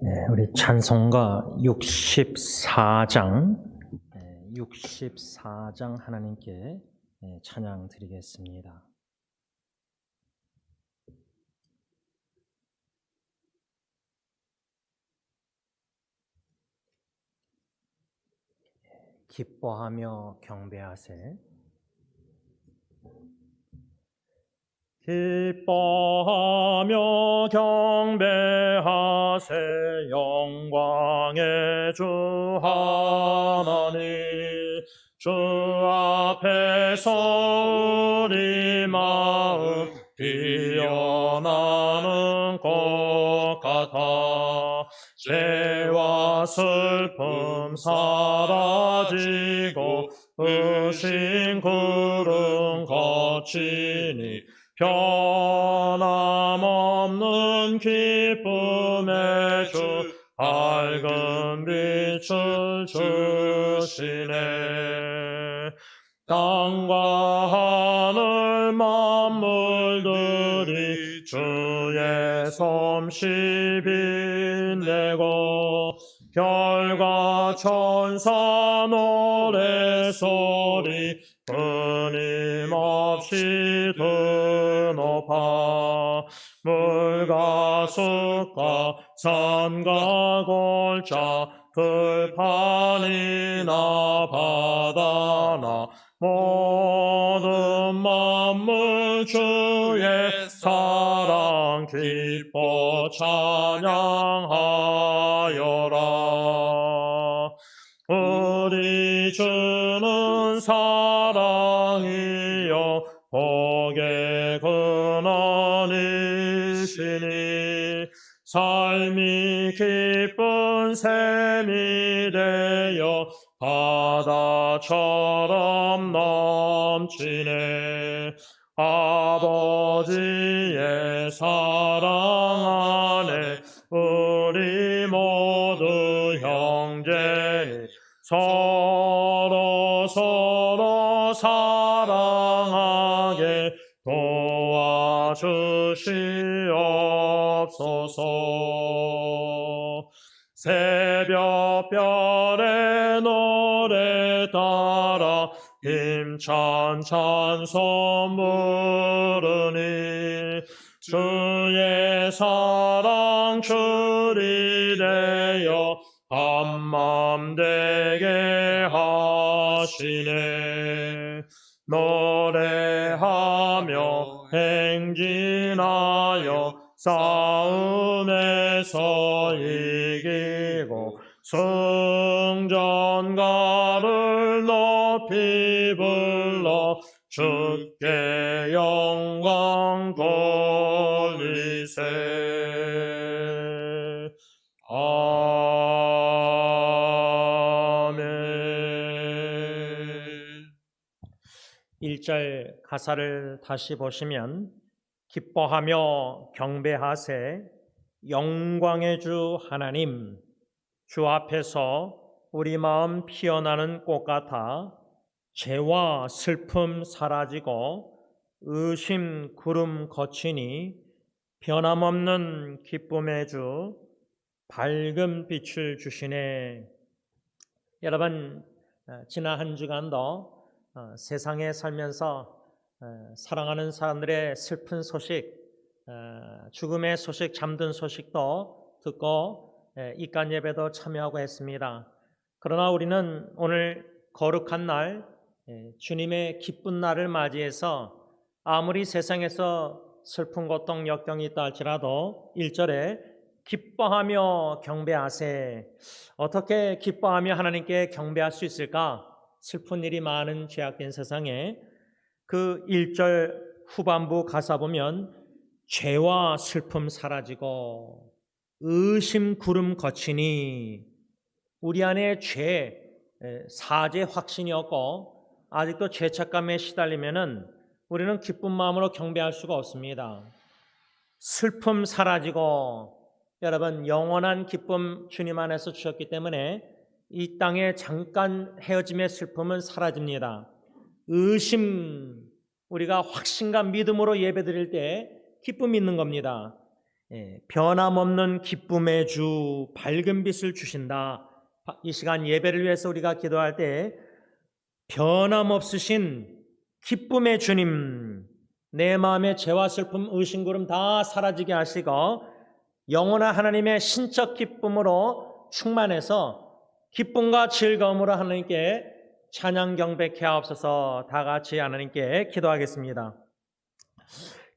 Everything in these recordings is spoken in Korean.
네, 우리 찬송가 64장 하나님께 찬양 드리겠습니다. 기뻐하며 경배하세. 기뻐하며 경배하세. 영광의 주 하나님, 주 앞에서 우리 마음 피어나는 것 같아. 죄와 슬픔 사라지고 의심 구름 거치니 변함없는 기쁨의 주 밝은 빛을 주시네. 땅과 하늘 만물들이 주의 솜씨 빛내고 별과 천사 노래소리 끊임없이 드높아. 물과 숲과 산과 골짜 들판이나 바다나 모든 만물 주의 사랑 기뻐 찬양하여라. 우리 주는 사랑이요 복의 근원이시니 삶이 기쁜 샘이 되어 바다처럼 넘치네. 아버지의 사랑 안에 우리 모두 형제니 서로 사랑하게 도와주시옵소서. 새벽별의 노래 따라 힘찬 찬송 부르니 주의 사랑 줄이 되어 한맘 되게 하시네. 노래하며 행진하여 싸움에서 이기고 승전가를 높이 불러 주께 영광 돌리세. 아멘. 1절 가사를 다시 보시면 기뻐하며 경배하세. 영광의 주 하나님, 주 앞에서 우리 마음 피어나는 꽃 같아. 죄와 슬픔 사라지고 의심 구름 거치니 변함없는 기쁨의 주 밝은 빛을 주시네. 여러분, 지난 한 주간도 세상에 살면서 사랑하는 사람들의 슬픈 소식, 죽음의 소식, 잠든 소식도 듣고 이간 예배도 참여하고 했습니다. 그러나 우리는 오늘 거룩한 날, 주님의 기쁜 날을 맞이해서 아무리 세상에서 슬픈 고통 역경이 있다 할지라도 1절에 기뻐하며 경배하세. 어떻게 기뻐하며 하나님께 경배할 수 있을까? 슬픈 일이 많은 죄악된 세상에 그 1절 후반부 가사 보면 죄와 슬픔 사라지고 의심 구름 거치니, 우리 안에 죄, 사죄 확신이 없고 아직도 죄책감에 시달리면은 우리는 기쁜 마음으로 경배할 수가 없습니다. 슬픔 사라지고, 여러분, 영원한 기쁨 주님 안에서 주셨기 때문에 이 땅에 잠깐 헤어짐의 슬픔은 사라집니다. 의심, 우리가 확신과 믿음으로 예배드릴 때 기쁨이 있는 겁니다. 변함없는 기쁨의 주, 밝은 빛을 주신다. 이 시간 예배를 위해서 우리가 기도할 때 변함없으신 기쁨의 주님, 내 마음의 죄와 슬픔, 의심구름 다 사라지게 하시고 영원한 하나님의 신적 기쁨으로 충만해서 기쁨과 즐거움으로 하나님께 찬양 경배케 하옵소서. 다 같이 하나님께 기도하겠습니다.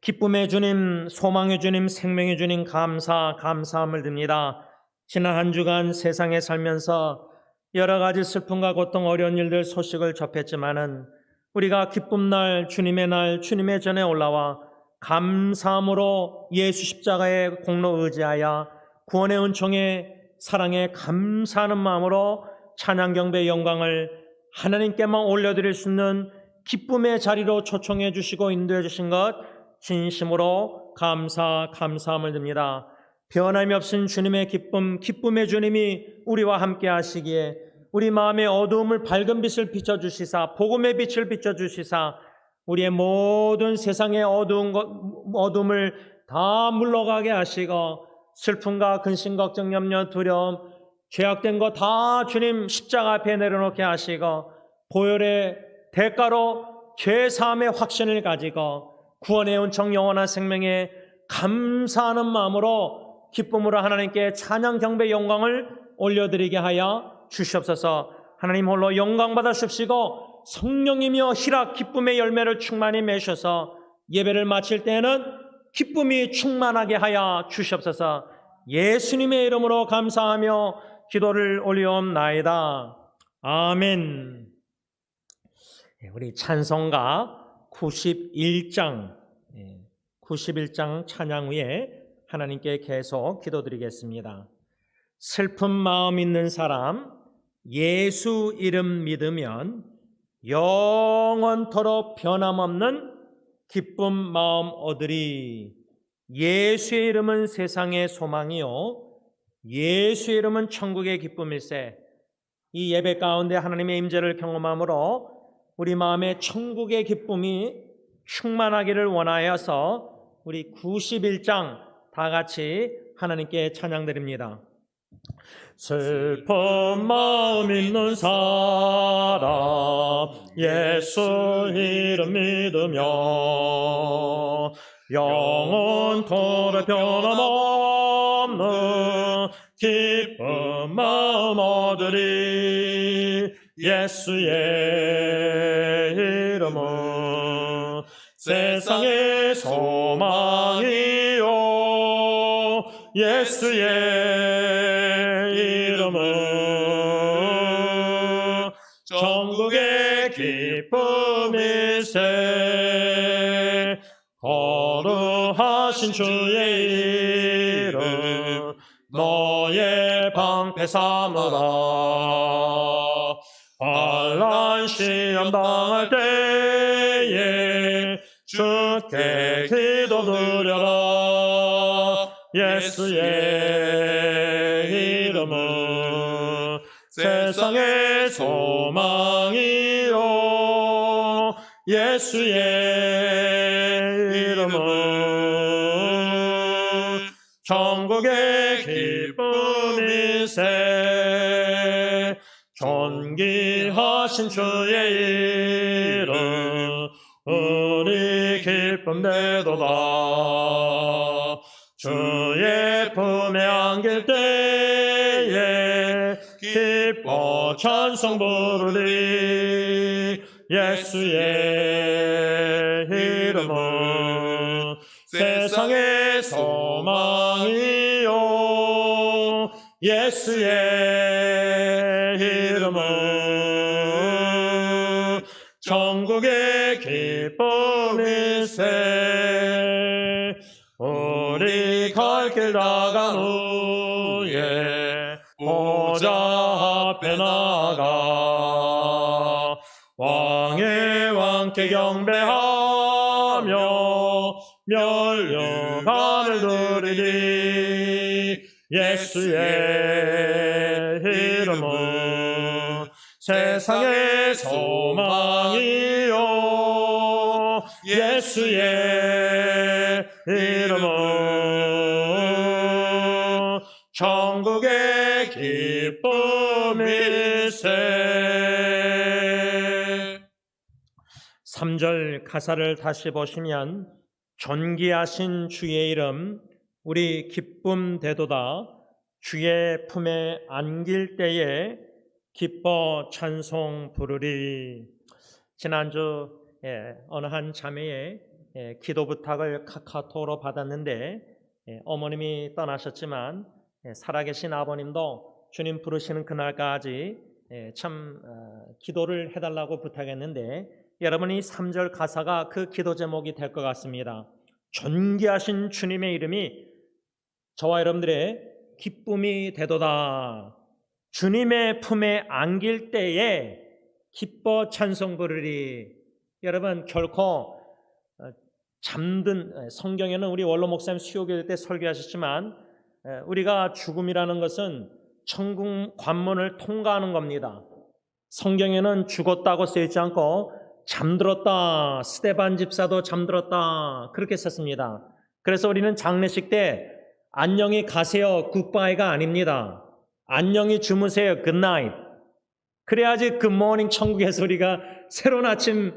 기쁨의 주님, 소망의 주님, 생명의 주님, 감사함을 드립니다. 지난 한 주간 세상에 살면서 여러 가지 슬픔과 고통, 어려운 일들 소식을 접했지만은 우리가 기쁨 날, 주님의 날, 주님의 전에 올라와 감사함으로 예수 십자가의 공로 의지하여 구원의 은총에 사랑에 감사하는 마음으로 찬양 경배 영광을 하나님께만 올려드릴 수 있는 기쁨의 자리로 초청해 주시고 인도해 주신 것 진심으로 감사함을 드립니다. 변함이 없은 주님의 기쁨, 기쁨의 주님이 우리와 함께 하시기에 우리 마음의 어두움을 밝은 빛을 비춰주시사, 복음의 빛을 비춰주시사 우리의 모든 세상의 어두움을 다 물러가게 하시고 슬픔과 근심, 걱정, 염려, 두려움, 죄악된 거 다 주님 십자가 앞에 내려놓게 하시고 보혈의 대가로 죄사함의 확신을 가지고 구원의 은총, 영원한 생명에 감사하는 마음으로 기쁨으로 하나님께 찬양 경배 영광을 올려드리게 하여 주시옵소서. 하나님 홀로 영광 받으십시고 성령이며 희락 기쁨의 열매를 충만히 맺으셔서 예배를 마칠 때에는 기쁨이 충만하게 하여 주시옵소서. 예수님의 이름으로 감사하며 기도를 올리옵나이다. 아멘. 우리 찬송가 91장 찬양 후에 하나님께 계속 기도드리겠습니다. 슬픈 마음 있는 사람 예수 이름 믿으면 영원토록 변함없는 기쁨 마음 얻으리. 예수의 이름은 세상의 소망이요 예수의 이름은 천국의 기쁨일세. 이 예배 가운데 하나님의 임재를 경험함으로 우리 마음에 천국의 기쁨이 충만하기를 원하여서 우리 91장 다 같이 하나님께 찬양드립니다. 슬픈 마음 있는 사람 예수 이름 믿으며 영원토록 변함없는 기쁜 마음 얻으리. 예수의 이름은 세상의 소망이요 예수의 이름은 천국의 기쁨일세. 거룩하신 주의 이름 너의 방패 삼으라. 환난 시험 당할 때에 주께 기도드려라. 예수의 이름은 세상의 소망이요 예수의 이름은 천국의 기쁨일세. 존귀하신 주의 이름 우리 기쁨 되도다. 주의 품에 안길 때에 기뻐 찬송 부르리. 예수의 이름은 세상의 소망이요 예수의 이름은 천국의 기쁨일세. 우리 갈 길 다간 후에 보좌 앞에 나가 왕의 왕께 경배하며 멸류관을 드리리. 예수의 이름은 세상의 소망이요 예수의 이름은 천국의 기쁨일세. 3절 가사를 다시 보시면 존귀하신 주의 이름 우리 기쁨 되도다. 주의 품에 안길 때에 기뻐 찬송 부르리. 지난주 어느 한 자매의 기도 부탁을 카카오톡으로 받았는데 어머님이 떠나셨지만 살아계신 아버님도 주님 부르시는 그날까지 참 기도를 해달라고 부탁했는데 여러분이 3절 가사가 그 기도 제목이 될 것 같습니다. 존귀하신 주님의 이름이 저와 여러분들의 기쁨이 되도다. 주님의 품에 안길 때에 기뻐 찬송 부르리. 여러분 결코 잠든 성경에는 우리 원로 목사님 수요교회 때 설교하셨지만 우리가 죽음이라는 것은 천국 관문을 통과하는 겁니다. 성경에는 죽었다고 쓰여있지 않고 잠들었다. 스데반 집사도 잠들었다. 그렇게 썼습니다. 그래서 우리는 장례식 때 안녕히 가세요 굿바이가 아닙니다. 안녕히 주무세요 굿나잇. 그래야지 굿모닝 천국에서 우리가 새로운 아침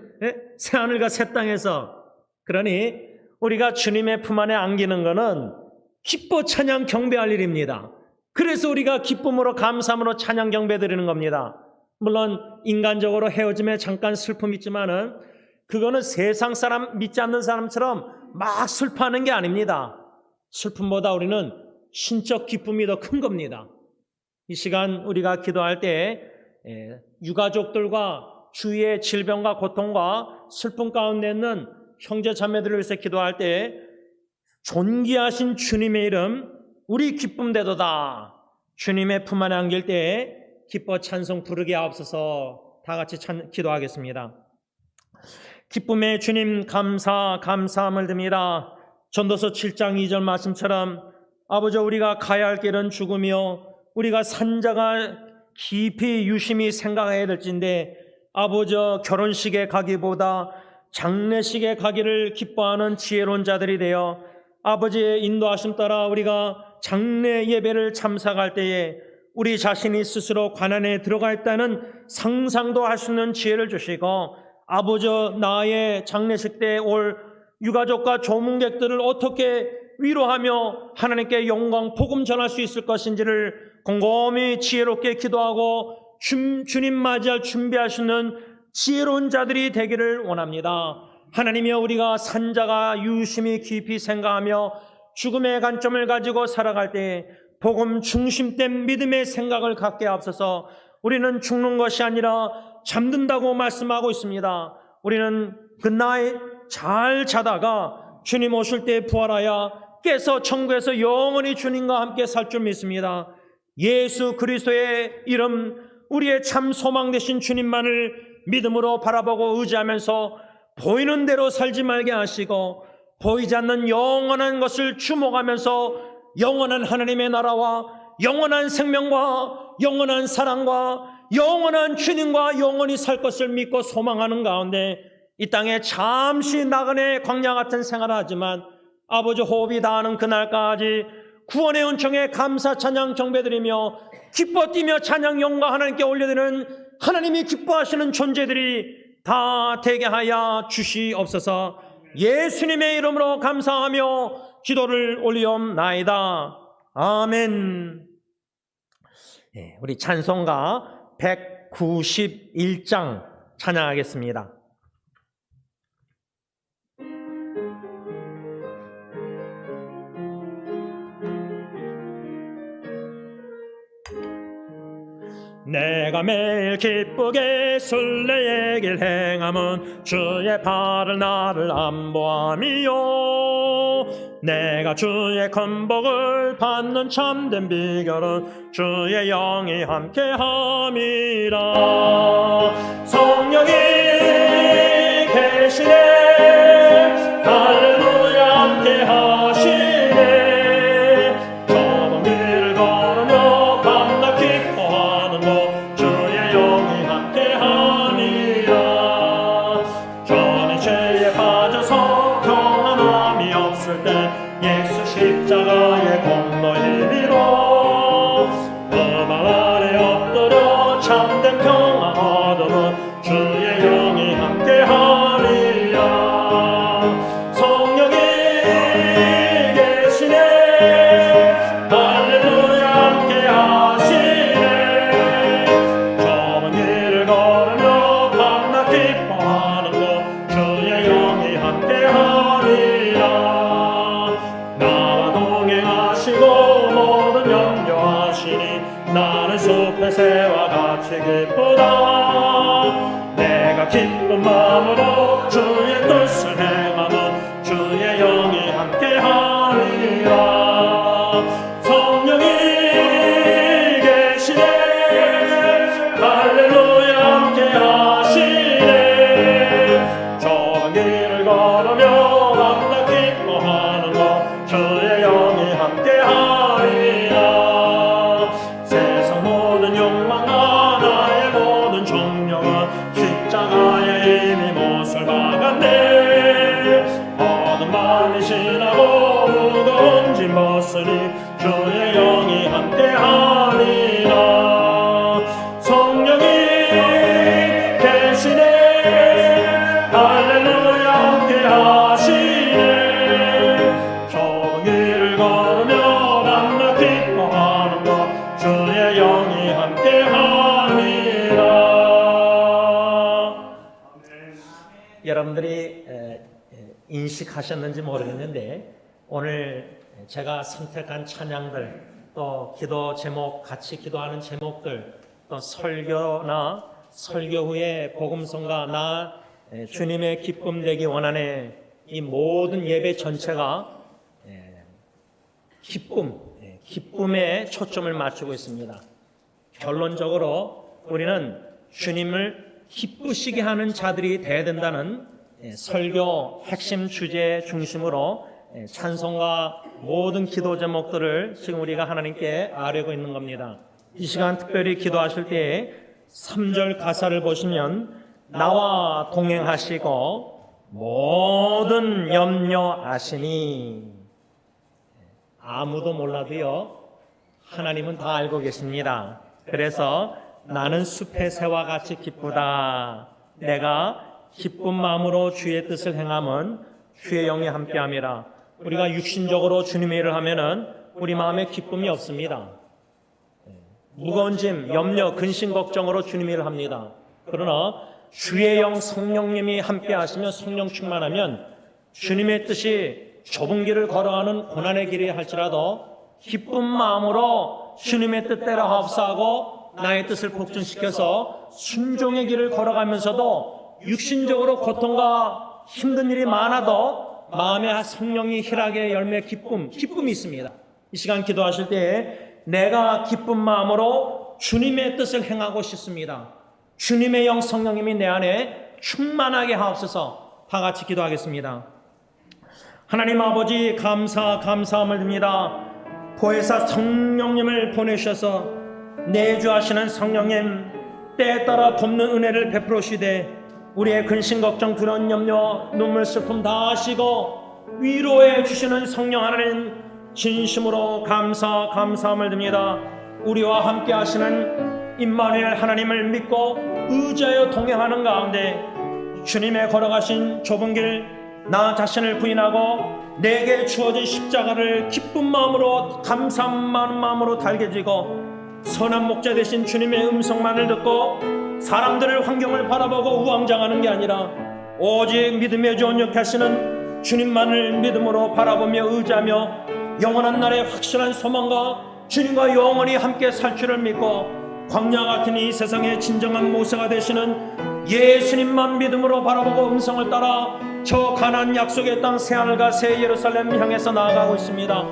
새하늘과 새 땅에서. 그러니 우리가 주님의 품 안에 안기는 것은 기뻐 찬양 경배할 일입니다. 그래서 우리가 기쁨으로 감사함으로 찬양 경배 드리는 겁니다. 물론 인간적으로 헤어짐에 잠깐 슬픔이 있지만은 그거는 세상 사람 믿지 않는 사람처럼 막 슬퍼하는 게 아닙니다. 슬픔보다 우리는 신적 기쁨이 더 큰 겁니다. 이 시간 우리가 기도할 때 유가족들과 주위의 질병과 고통과 슬픔 가운데 있는 형제 자매들을 위해서 기도할 때 존귀하신 주님의 이름 우리 기쁨 되도다. 주님의 품 안에 안길 때 기뻐 찬송 부르게 하옵소서. 다 같이 기도하겠습니다. 기쁨의 주님 감사함을 드립니다. 전도서 7장 2절 말씀처럼 아버지 우리가 가야 할 길은 죽으며 우리가 산자가 깊이 유심히 생각해야 될진데 아버지 결혼식에 가기보다 장례식에 가기를 기뻐하는 지혜로운 자들이 되어 아버지의 인도하심 따라 우리가 장례 예배를 참석할 때에 우리 자신이 스스로 관안에 들어가 있다는 상상도 할 수 있는 지혜를 주시고 아버지 나의 장례식 때 올 유가족과 조문객들을 어떻게 위로하며 하나님께 영광 복음 전할 수 있을 것인지를 곰곰이 지혜롭게 기도하고 주님 맞이할 준비하시는 지혜로운 자들이 되기를 원합니다. 하나님이여 우리가 산자가 유심히 깊이 생각하며 죽음의 관점을 가지고 살아갈 때 복음 중심된 믿음의 생각을 갖게 하옵소서. 우리는 죽는 것이 아니라 잠든다고 말씀하고 있습니다. 우리는 굿나잇 잘 자다가 주님 오실 때 부활하여 깨서 천국에서 영원히 주님과 함께 살 줄 믿습니다. 예수 그리스도의 이름 우리의 참 소망 되신 주님만을 믿음으로 바라보고 의지하면서 보이는 대로 살지 말게 하시고 보이지 않는 영원한 것을 주목하면서 영원한 하나님의 나라와 영원한 생명과 영원한 사랑과 영원한 주님과 영원히 살 것을 믿고 소망하는 가운데 이 땅에 잠시 나그네 광야 같은 생활을 하지만 아버지 호흡이 다하는 그날까지 구원의 은총에 감사 찬양 경배드리며 기뻐 뛰며 찬양 영광 하나님께 올려드리는 하나님이 기뻐하시는 존재들이 다 되게 하여 주시옵소서. 예수님의 이름으로 감사하며 기도를 올리옵나이다. 아멘. 우리 찬송가 191장 찬양하겠습니다. 내가 매일 기쁘게 순례의 길 행함은 주의 발을 나를 안보함이요 내가 주의 건복을 받는 참된 비결은 주의 영이 함께함이라. 성령이 계시네 할렐루야 함께하시네 저먼 길을 걸으며 밤낮 기뻐하는 것 주의 영이 함께함이라. 전에 죄에 빠져서 평안함이 없을 때 예수 십자가의 공로의 힘으로 숲에새와 같이 기쁘다. 내가 기쁜 마음으로 주의 뜻을 행하면 주의 영이 함께하리라. 성령이 계시네. 할렐루야 함께하시네. 좁은 길을 걸으며 밤낮 기뻐하는 것 주의 영이 함께하리라. 세상 모든 욕망과 나의 모든 정령은 십자가에 이미 못을 박았네. 어둠 많이 지나고 무거운 짐 벗으니 주의 영이 함께하리라. 성령이 계시네. 할렐루야 함께하시네. 좁은 길을 걸으며 밤낮 기뻐하는 것 주의 영이 함께하리라. 여러분들이 인식하셨는지 모르겠는데 오늘 제가 선택한 찬양들, 또 기도 제목, 같이 기도하는 제목들, 또 설교나 설교 후에 복음성가 나 주님의 기쁨 되기 원하네, 이 모든 예배 전체가 기쁨에 초점을 맞추고 있습니다. 결론적으로 우리는 주님을 기쁘시게 하는 자들이 되어야 된다는 설교 핵심 주제 중심으로 찬송과 모든 기도 제목들을 지금 우리가 하나님께 아뢰고 있는 겁니다. 이 시간 특별히 기도하실 때에 3절 가사를 보시면 나와 동행하시고 모든 염려 아시니, 아무도 몰라도요 하나님은 다 알고 계십니다. 그래서 나는 숲의 새와 같이 기쁘다. 내가 기쁜 마음으로 주의 뜻을 행하면 주의 영이 함께함이라. 우리가 육신적으로 주님의 일을 하면은 우리 마음에 기쁨이 없습니다. 무거운 짐, 염려, 근심, 걱정으로 주님의 일을 합니다. 그러나 주의 영 성령님이 함께 하시면, 성령 충만하면 주님의 뜻이 좁은 길을 걸어가는 고난의 길이 할지라도 기쁜 마음으로 주님의 뜻대로 합사하고 나의 뜻을 복종시켜서 순종의 길을 걸어가면서도 육신적으로 고통과 힘든 일이 많아도 마음에 성령이 희락의 열매 기쁨이 있습니다. 이 시간 기도하실 때 내가 기쁜 마음으로 주님의 뜻을 행하고 싶습니다. 주님의 영 성령님이 내 안에 충만하게 하옵소서. 다 같이 기도하겠습니다. 하나님 아버지, 감사함을 드립니다. 보혜사 성령님을 보내셔서 내주하시는 성령님, 때에 따라 돕는 은혜를 베풀어 주시되 우리의 근심, 걱정, 두려움, 염려, 눈물, 슬픔 다 아시고 위로해 주시는 성령 하나님, 진심으로 감사함을 드립니다. 우리와 함께 하시는 임마누엘 하나님을 믿고 의지하여 동행하는 가운데 주님의 걸어가신 좁은 길, 나 자신을 부인하고 내게 주어진 십자가를 기쁜 마음으로, 감사하는 마음으로 달게 지고 선한 목자 되신 주님의 음성만을 듣고 사람들을, 환경을 바라보고 우왕좌왕하는 게 아니라 오직 믿음의 주 온유케 하시는 주님만을 믿음으로 바라보며 의지하며 영원한 날의 확실한 소망과 주님과 영원히 함께 살 줄을 믿고 광야 같은 이 세상의 진정한 모세가 되시는 예수님만 믿음으로 바라보고 음성을 따라 저 가나안 약속의 땅 새하늘과 새 예루살렘 향해서 나아가고 있습니다.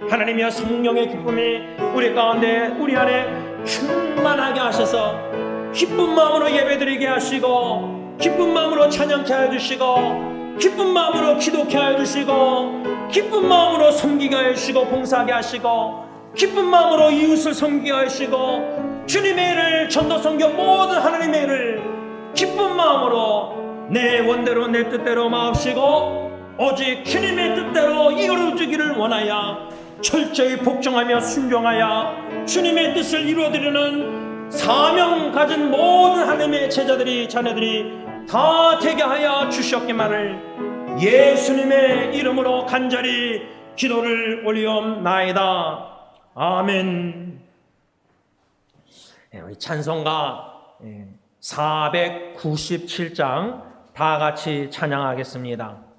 하나님이여, 성령의 기쁨이 우리 가운데, 우리 안에 충만하게 하셔서 기쁜 마음으로 예배드리게 하시고, 기쁜 마음으로 찬양케 하여 주시고, 기쁜 마음으로 기도케 하여 주시고, 기쁜 마음으로 섬기게 하여 주시고, 봉사하게 하시고, 기쁜 마음으로 이웃을 섬기게 하시고, 주님의 일을, 전도 선교 모든 하나님의 일을 기쁜 마음으로 내 원대로 내 뜻대로 마옵시고 오직 주님의 뜻대로 이루어지기를 원하여 철저히 복종하며 순종하여 주님의 뜻을 이루어드리는 사명 가진 모든 하나님의 제자들이, 자녀들이 다 되게 하여 주시옵기만을 예수님의 이름으로 간절히 기도를 올리옵나이다. 아멘. 우리 찬송가 497장 다 같이 찬양하겠습니다.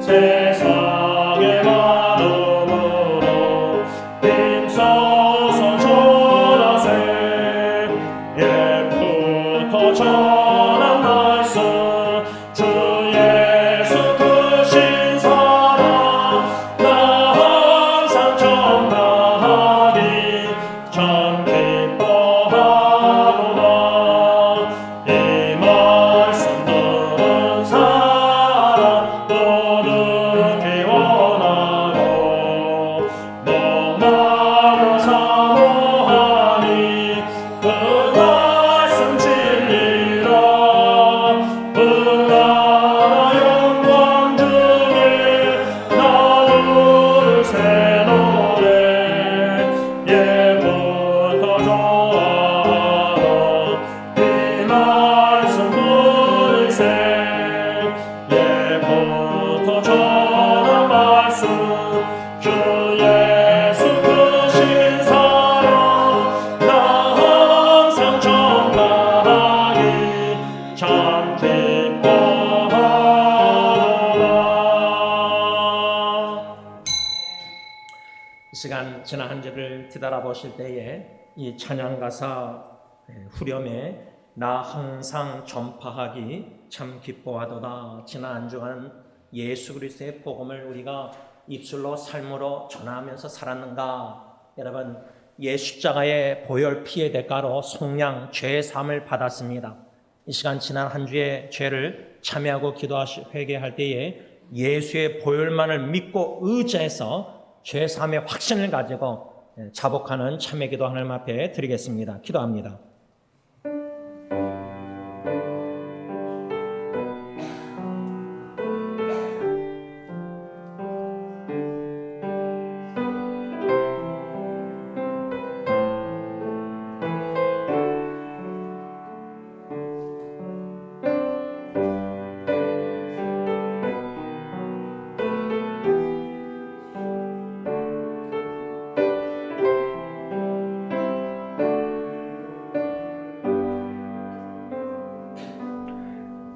세상의 마음으로 힘써서 전하세. 옛부터 전한 말씀 주 예수 크신 사랑 나 항상 전하기 참 기뻐하노라. 이 말씀 들은 사람 너는 원하고 너만 사모하니 그 말씀 진리라. 그 나라 영광 중에 나 부를 새 노래. 예부터 좋아하던 이 말씀 부를 새. 예부터 전한 말씀 주 예수 크신 사랑 나 항상 전하기 참 기뻐하노라. 이 시간 지난 한 주를 뒤돌아보실 때에 이 찬양가사 후렴에 나 항상 전파하기 참 기뻐하도다. 지난 한 주간 예수 그리스도의 복음을 우리가 입술로 삶으로 전하면서 살았는가? 여러분, 예수 십자가의 보혈 피의 대가로 속량 죄의 사함을 받았습니다. 이 시간 지난 한 주의 죄를 참여하고 회개할 때에 예수의 보혈만을 믿고 의지해서 죄 사함의 확신을 가지고 자복하는 참회 기도 하나님 앞에 드리겠습니다. 기도합니다.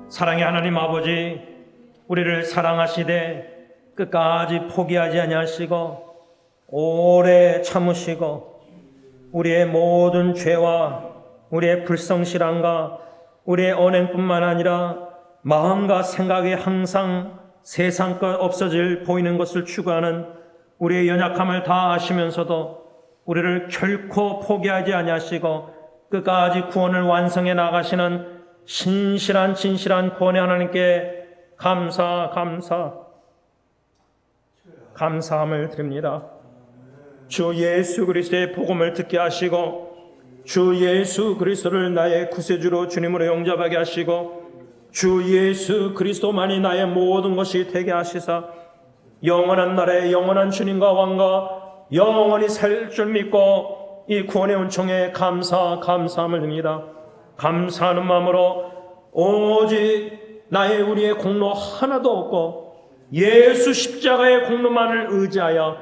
사랑의 하나님 아버지, 우리를 사랑하시되 끝까지 포기하지 아니하시고 오래 참으시고 우리의 모든 죄와 우리의 불성실함과 우리의 언행뿐만 아니라 마음과 생각에 항상 세상 것 없어질 보이는 것을 추구하는 우리의 연약함을 다 아시면서도 우리를 결코 포기하지 아니하시고 끝까지 구원을 완성해 나가시는 진실한 구원의 하나님께 감사함을 드립니다. 주 예수 그리스도의 복음을 듣게 하시고 주 예수 그리스도를 나의 구세주로 주님으로 영접하게 하시고 주 예수 그리스도만이 나의 모든 것이 되게 하시사 영원한 날에 영원한 주님과 왕과 영원히 살 줄 믿고 이 구원의 은총에 감사함을 드립니다. 감사하는 마음으로 오직 우리의 공로 하나도 없고 예수 십자가의 공로만을 의지하여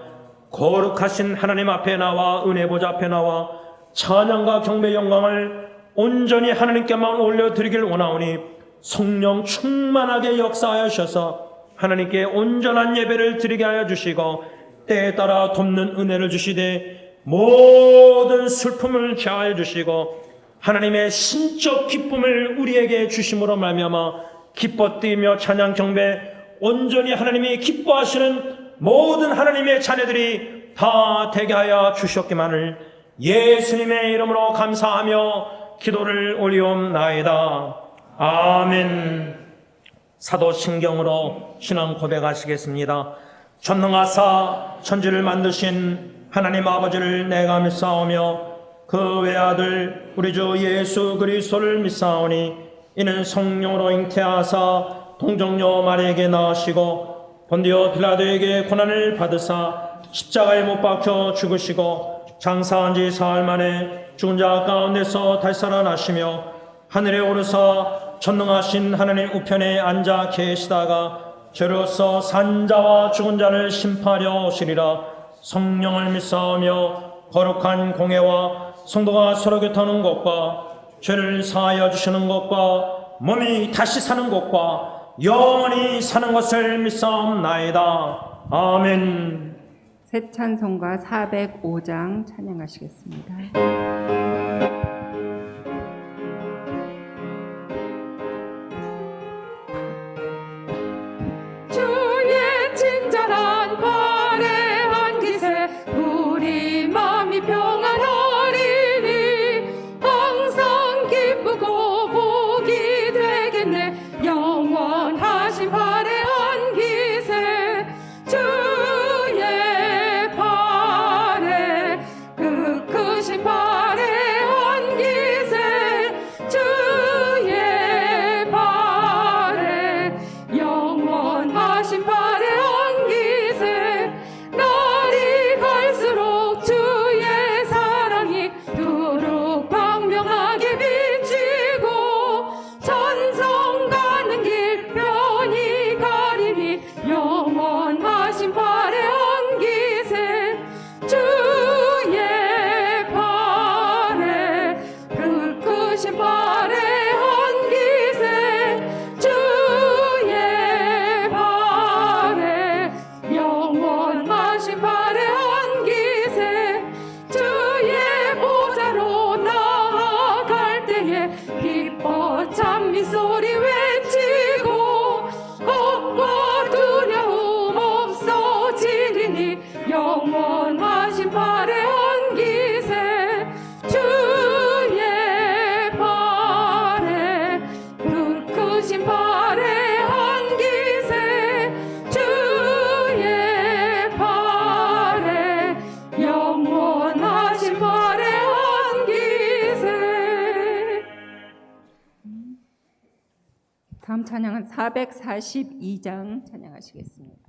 거룩하신 하나님 앞에 나와 은혜 보좌 앞에 나와 찬양과 경배 영광을 온전히 하나님께만 올려드리길 원하오니 성령 충만하게 역사하여 주셔서 하나님께 온전한 예배를 드리게 하여 주시고 때에 따라 돕는 은혜를 주시되 모든 슬픔을 제하여 주시고 하나님의 신적 기쁨을 우리에게 주심으로 말미암아 기뻐 뛰며 찬양 경배 온전히 하나님이 기뻐하시는 모든 하나님의 자녀들이 다 되게 하여 주셨기만을 예수님의 이름으로 감사하며 기도를 올리옵나이다. 아멘. 사도신경으로 신앙 고백하시겠습니다. 전능하사 천지를 만드신 하나님 아버지를 내가 믿사오며 그 외아들 우리 주 예수 그리스도를 믿사오니 이는 성령으로 잉태하사 동정녀 마리에게 낳으시고 본디오 빌라도에게 고난을 받으사 십자가에 못 박혀 죽으시고 장사한 지 사흘 만에 죽은 자 가운데서 다시 살아나시며 하늘에 오르사 전능하신 하나님 우편에 앉아 계시다가 죄로서 산 자와 죽은 자를 심판하려 오시리라. 성령을 믿사오며 거룩한 공회와 성도가 서로 교통하는 것과 죄를 사하여 주시는 것과 몸이 다시 사는 것과 영원히 사는 것을 믿사옵나이다. 아멘. 새 찬송가 405장 찬양하시겠습니다. 주의 친절한 발의 안기세 우리 마음이 평안하리니 항상 기쁘고 복이 되겠네. 영원하신 발의 안기세 주의 발에 그 크신 발의 안기세 주의 발에 영원하신 발의 안기세 날이 갈수록 주의 사랑이 두루 광명하게 비치고 천성 가는 길 편히 가리니 영원하신 발의 안기세 주의 발에 그 크신 발의 안기세 주의 발에 영원하신 발의 안기세 주의 보좌로 나아갈 때에 기뻐 찬미 소리 외치고 억과 두려움 없어지리니 영원하신 발의 안기세 주의 발에 그 크신 발의 안기세 주의 발에 영원하신 발의 안기세. 다음 찬양은 442장 찬양하시겠습니다.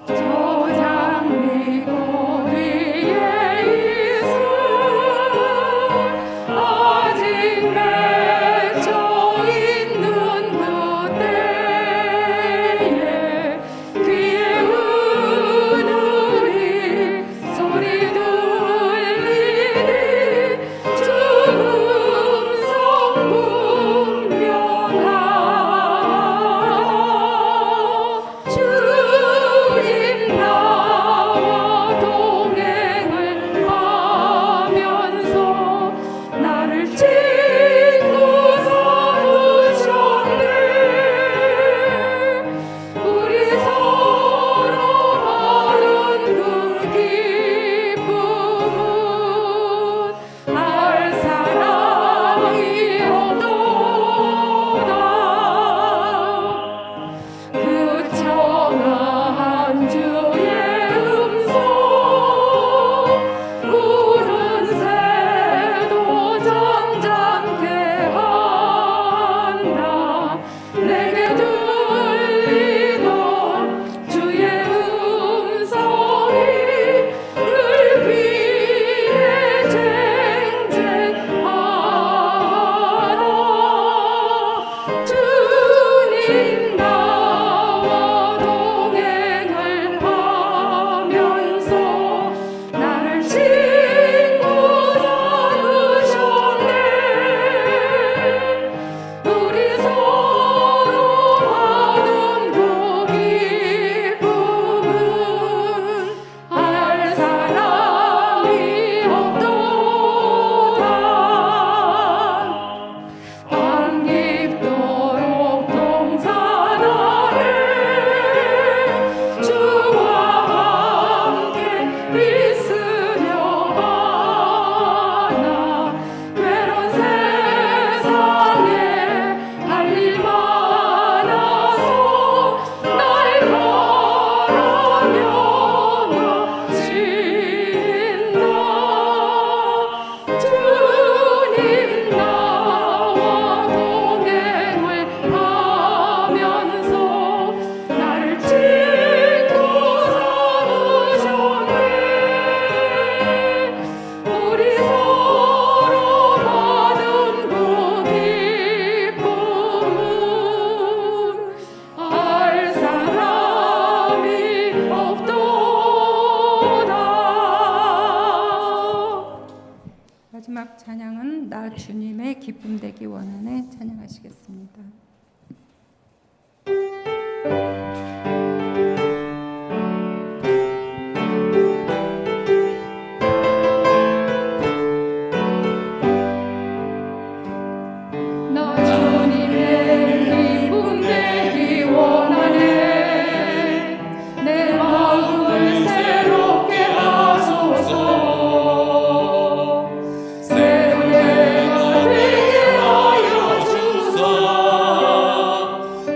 저장미 고리에 있음 아직 맺혀 있는 그때에 귀에 우는 우리 나 주님의 기쁨 되기 원하네 찬양하시겠습니다. 나 주님의 기쁨 되기 원하네. 내 마음을 새롭게 하소서. 새로 내가 되게 하여 주소서.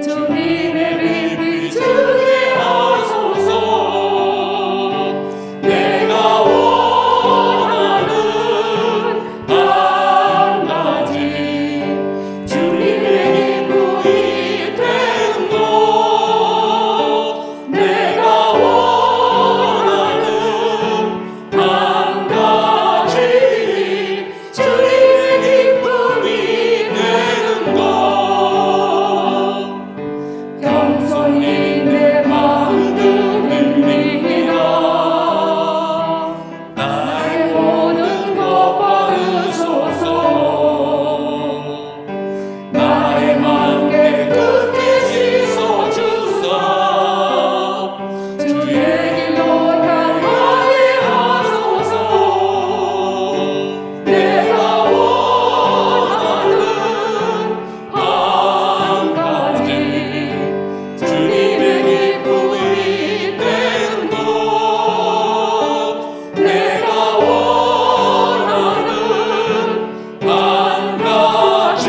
주님의 빛 비추게 하소서. 내가 원하는 한 가지 주님의 기쁨이 되는 것. 내가 원하는 한 가지 주님의 기쁨이 되는 것. 겸손히 내 마음 드립니다. 나의 모든 것 받으소서. 나의 마음 깨끗이 씻어주사. 주의 길로 향하게 하소서. 내가 원하는 한 가지 주님의 기쁨이 되는 것. 내가 원하는 한 가지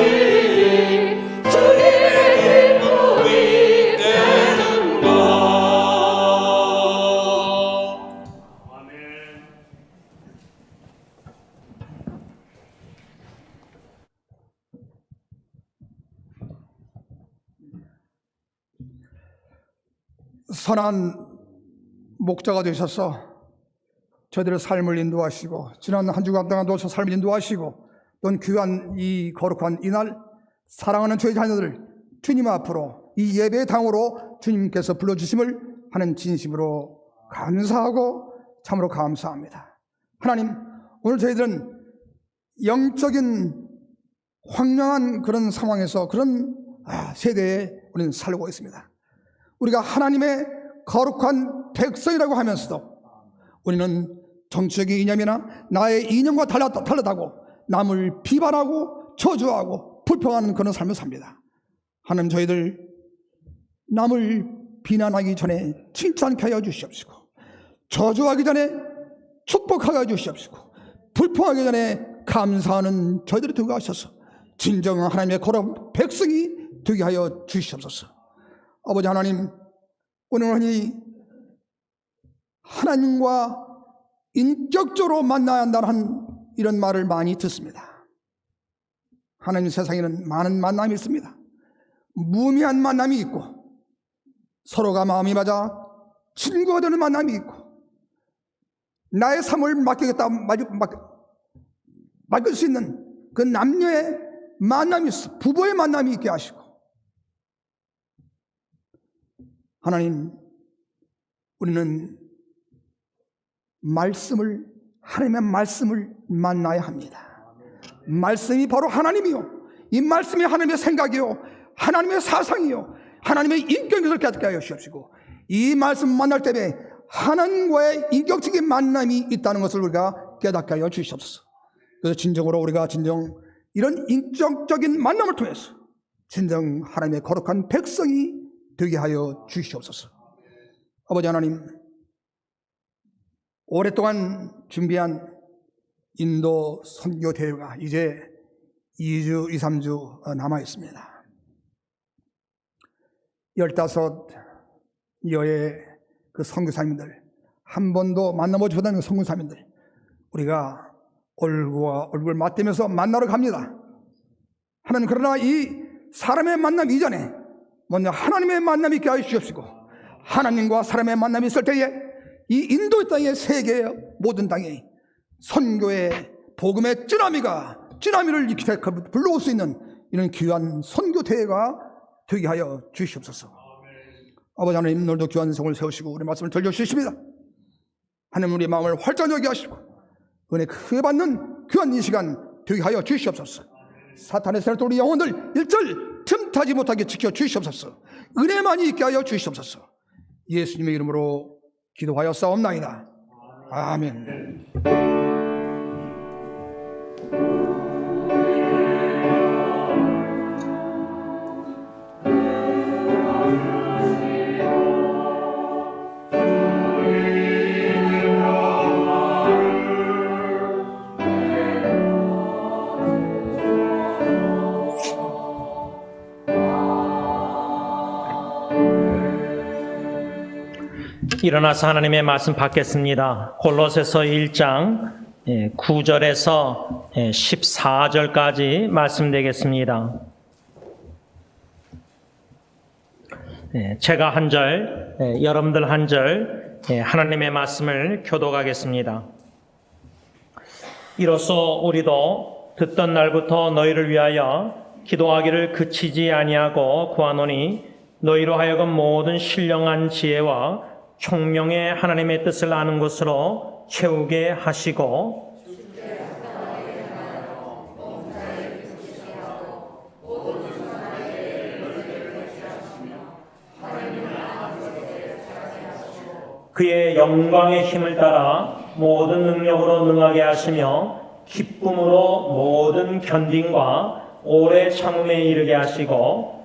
주님의 기쁨이 되는 것. 선한 목자가 되셔서 저희들의 삶을 인도하시고 지난 한 주간 동안도 저 삶을 인도하시고 또는 귀한 이 거룩한 이날 사랑하는 저희 자녀들 주님 앞으로 이 예배의 당으로 주님께서 불러주심을 하는 진심으로 감사하고 참으로 감사합니다. 하나님, 오늘 저희들은 영적인 황량한 그런 상황에서 그런 세대에 우리는 살고 있습니다. 우리가 하나님의 거룩한 백성이라고 하면서도 우리는 정치적인 이념이나 나의 이념과 달라다고 남을 비판하고 저주하고 불평하는 그런 삶을 삽니다. 하나님, 저희들 남을 비난하기 전에 칭찬케 하여 주시옵시고, 저주하기 전에 축복하게 하여 주시옵시고, 불평하기 전에 감사하는 저희들이 되게 하셔서 진정한 하나님의 거룩한 백성이 되게 하여 주시옵소서. 아버지 하나님, 오늘은 하나님과 인격적으로 만나야 한다는 이런 말을 많이 듣습니다. 하나님, 세상에는 많은 만남이 있습니다. 무의미한 만남이 있고 서로가 마음이 맞아 친구가 되는 만남이 있고 나의 삶을 맡길 수 있는 그 남녀의 만남이 있어, 부부의 만남이 있게 하시고, 하나님, 우리는 하나님의 말씀을 만나야 합니다. 말씀이 바로 하나님이요, 이 말씀이 하나님의 생각이요, 하나님의 사상이요, 하나님의 인격을 깨닫게 하여 주시옵시고, 이 말씀 만날 때에 하나님과의 인격적인 만남이 있다는 것을 우리가 깨닫게 하여 주시옵소서. 그래서 진정으로 우리가 이런 인격적인 만남을 통해서 진정 하나님의 거룩한 백성이 되게 하여 주시옵소서. 아버지 하나님, 오랫동안 준비한 인도 선교 대회가 이제 2주, 3주 남아 있습니다. 15여의 그 선교사님들, 한 번도 만나보지 못하는 선교사님들, 우리가 얼굴과 얼굴 맞대면서 만나러 갑니다. 하나님, 그러나 이 사람의 만남 이전에 먼저 하나님의 만남이 있게 하여 주시옵시고, 하나님과 사람의 만남이 있을 때에 이 인도의 땅의 세계의 모든 땅에 선교의 복음의 찌라미를 일으켜 불러올 수 있는 이런 귀한 선교 대회가 되게 하여 주시옵소서. 아버지 하나님, 오늘도 귀한 성을 세우시고 우리 말씀을 들려주십니다. 하나님, 우리 마음을 활짝 열게 하시고 은혜 크게 받는 귀한 이 시간 되게 하여 주시옵소서. 사탄의 세력도 우리 영혼들 일절 틈타지 못하게 지켜 주시옵소서. 은혜만이 있게 하여 주시옵소서. 예수님의 이름으로 기도하여 싸움나이다. 아멘. 일어나서 하나님의 말씀 받겠습니다. 골로새서 1장 9절에서 14절까지 말씀드리겠습니다. 제가 한 절, 여러분들 한 절, 하나님의 말씀을 교독하겠습니다. 이로써 우리도 듣던 날부터 너희를 위하여 기도하기를 그치지 아니하고 구하노니 너희로 하여금 모든 신령한 지혜와 총명의 하나님의 뜻을 아는 것으로 채우게 하시고 그의 영광의 힘을 따라 모든 능력으로 능하게 하시며 기쁨으로 모든 견딘과 오래 참음에 이르게 하시고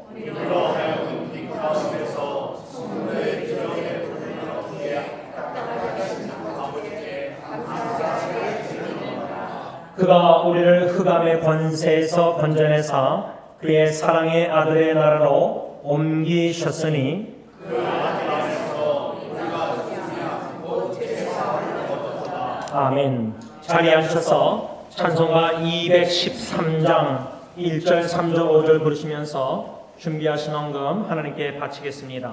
그가 우리를 흑암의 권세에서 건져내사 그의 사랑의 아들의 나라로 옮기셨으니 아멘. 자리에 앉으셔서 찬송가 213장 1절, 3절, 5절 부르시면서 준비하신 헌금 하나님께 바치겠습니다.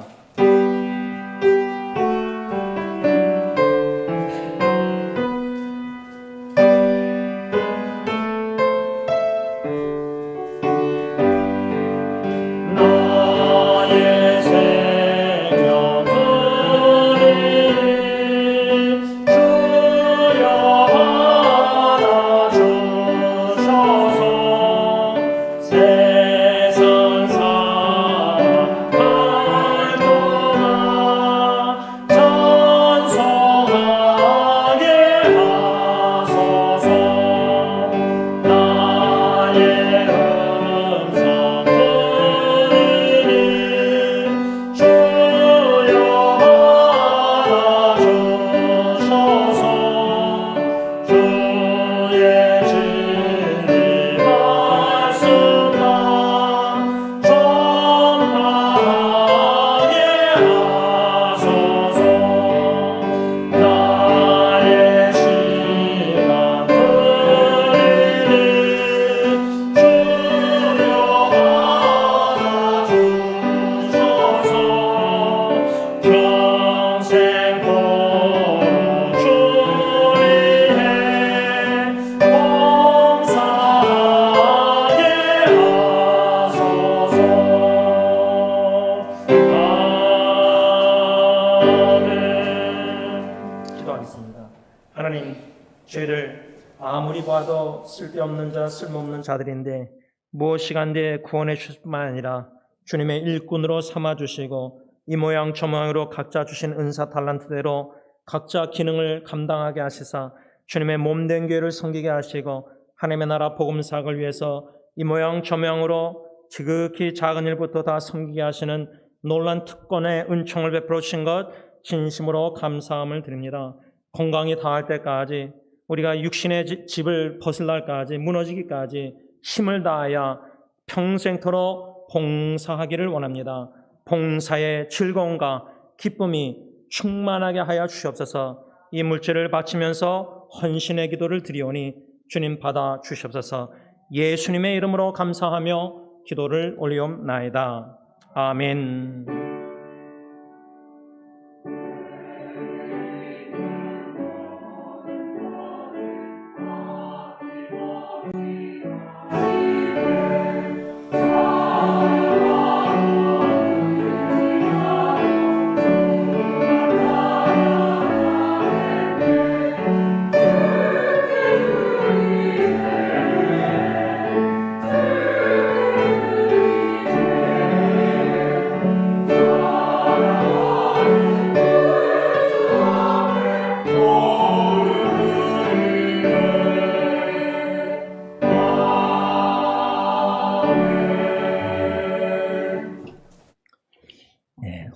저희를 아무리 봐도 쓸데없는 자, 쓸모없는 자들인데 무엇이 간데 구원해 주실 뿐만 아니라 주님의 일꾼으로 삼아주시고 이 모양 저 모양으로 각자 주신 은사 달란트대로 각자 기능을 감당하게 하시사 주님의 몸된 교회를 섬기게 하시고 하나님의 나라 복음사역을 위해서 이 모양 저 모양으로 지극히 작은 일부터 다 섬기게 하시는 놀란 특권의 은총을 베풀어 주신 것 진심으로 감사함을 드립니다. 건강이 다할 때까지 우리가 육신의 집을 벗을 날까지 무너지기까지 힘을 다하여 평생토록 봉사하기를 원합니다. 봉사의 즐거움과 기쁨이 충만하게 하여 주시옵소서. 이 물질을 바치면서 헌신의 기도를 드리오니 주님 받아 주시옵소서. 예수님의 이름으로 감사하며 기도를 올리옵나이다. 아멘.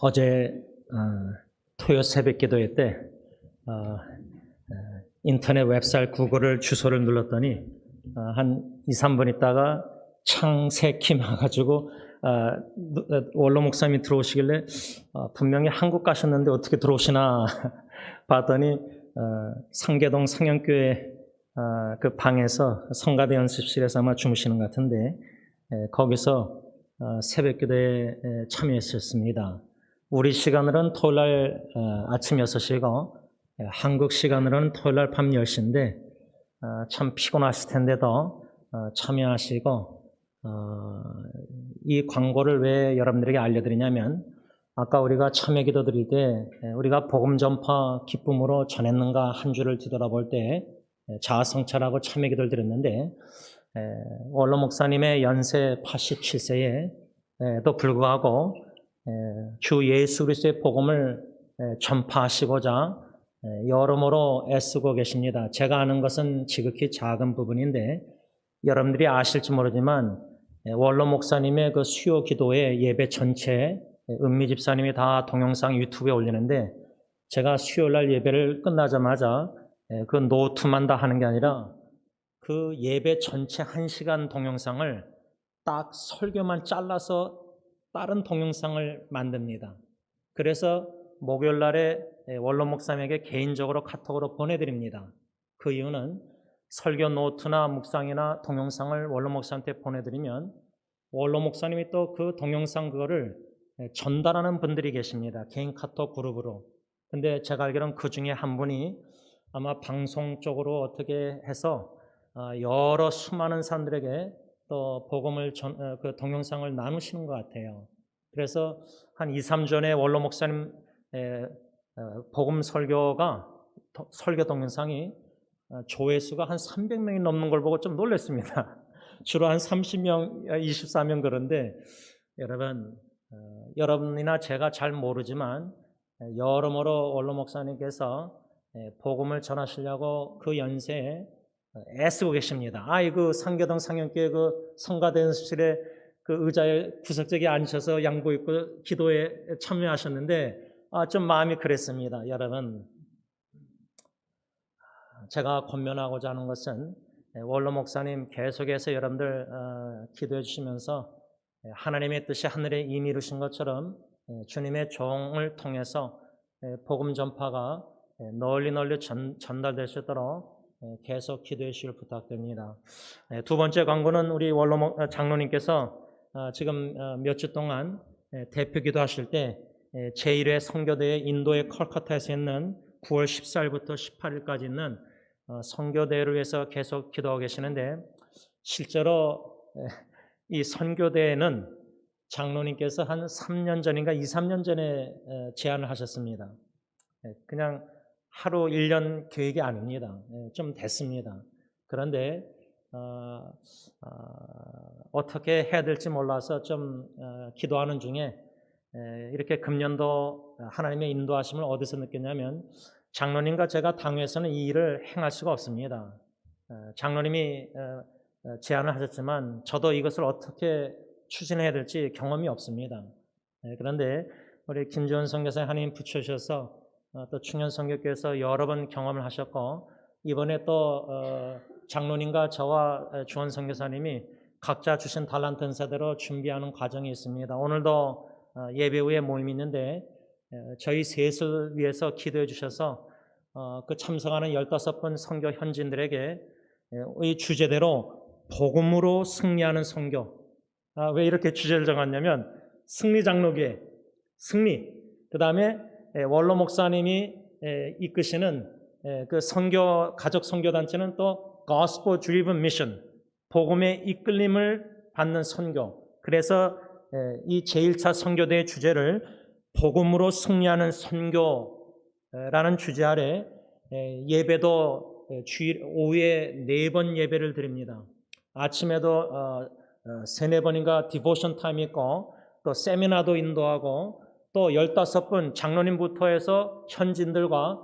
어제 토요 새벽 기도회 때 인터넷 웹사이트 구글을 주소를 눌렀더니 한 2, 3분 있다가 창새 키 와가지고 원로 목사님이 들어오시길래 분명히 한국 가셨는데 어떻게 들어오시나 봤더니 상계동 상영교회 그 방에서 성가대 연습실에서 아마 주무시는 것 같은데 거기서 새벽 기도에 참여했었습니다. 우리 시간으로는 토요일날 아침 6시고 한국 시간으로는 토요일날 밤 10시인데 참 피곤하실 텐데도 참여하시고 이 광고를 왜 여러분들에게 알려드리냐면 아까 우리가 참여 기도 드릴 때 우리가 복음 전파 기쁨으로 전했는가 한 주를 뒤돌아볼 때 자아성찰하고 참여 기도를 드렸는데 원로 목사님의 연세 87세에도 불구하고 주 예수 그리스도의 복음을 전파하시고자 여러모로 애쓰고 계십니다. 제가 아는 것은 지극히 작은 부분인데 여러분들이 아실지 모르지만 원로 목사님의 그 수요 기도회 예배 전체 은미 집사님이 다 동영상 유튜브에 올리는데 제가 수요일날 예배를 끝나자마자 그 노트만 다 하는 게 아니라 그 예배 전체 1시간 동영상을 딱 설교만 잘라서 다른 동영상을 만듭니다. 그래서 목요일 날에 원로 목사님에게 개인적으로 카톡으로 보내드립니다. 그 이유는 설교 노트나 묵상이나 동영상을 원로 목사한테 보내드리면 원로 목사님이 또 그 동영상 그거를 전달하는 분들이 계십니다. 개인 카톡 그룹으로. 근데 제가 알기로는 그 중에 한 분이 아마 방송 쪽으로 어떻게 해서 여러 수많은 사람들에게 또 복음을 그 동영상을 나누시는 것 같아요. 그래서 한 2, 3주 전에 원로 목사님 복음 설교 동영상이 조회수가 한 300명이 넘는 걸 보고 좀 놀랐습니다. 주로 한 30명, 24명 그런데 여러분, 여러분이나 제가 잘 모르지만 여러모로 원로 목사님께서 복음을 전하시려고 그 연세에 애쓰고 계십니다. 그 상계동 상영교회 그 성가대 연습실에 그 의자에 구석적에 앉으셔서 양복 입고 기도에 참여하셨는데 좀 마음이 그랬습니다. 여러분, 제가 권면하고자 하는 것은 원로 목사님 계속해서 여러분들 기도해 주시면서 하나님의 뜻이 하늘에 이미 이루신 것처럼 주님의 종을 통해서 복음 전파가 널리 전달될 수 있도록 계속 기도해 주시길 부탁드립니다. 두 번째 광고는 우리 원로 장로님께서 지금 몇 주 동안 대표 기도하실 때 제1회 선교대회 인도의 컬커타에서 있는 9월 14일부터 18일까지 있는 선교대회를 위해서 계속 기도하고 계시는데 실제로 이 선교대회는 장로님께서 한 3년 전인가 2, 3년 전에 제안을 하셨습니다. 그냥 하루 1년 계획이 아닙니다. 좀 됐습니다. 그런데 어떻게 해야 될지 몰라서 좀 기도하는 중에 이렇게 금년도 하나님의 인도하심을 어디서 느꼈냐면 장로님과 제가 당회에서는 이 일을 행할 수가 없습니다. 장로님이 제안을 하셨지만 저도 이것을 어떻게 추진해야 될지 경험이 없습니다. 그런데 우리 김지원 선교사님 하나님 붙여주셔서 또 충현 선교교회에서 여러 번 경험을 하셨고 이번에 또 장로님과 저와 주원 선교사님이 각자 주신 달란트 은사대로 준비하는 과정이 있습니다. 오늘도 예배 후에 모임이 있는데 저희 셋을 위해서 기도해 주셔서 그 참석하는 15분 선교 현지인들에게 이 주제대로 복음으로 승리하는 선교. 왜 이렇게 주제를 정했냐면 승리 장로교회, 승리. 그 다음에 원로 목사님이 이끄시는 그 선교 가족 선교 단체는 또 Gospel Driven Mission, 복음의 이끌림을 받는 선교. 그래서 이 제1차 선교대회 주제를 복음으로 승리하는 선교라는 주제 아래 예배도 주일 오후에 4번 예배를 드립니다. 아침에도 3, 4번인가 디보션 타임이 있고 또 세미나도 인도하고 또 15분 장로님부터 해서 현지인들과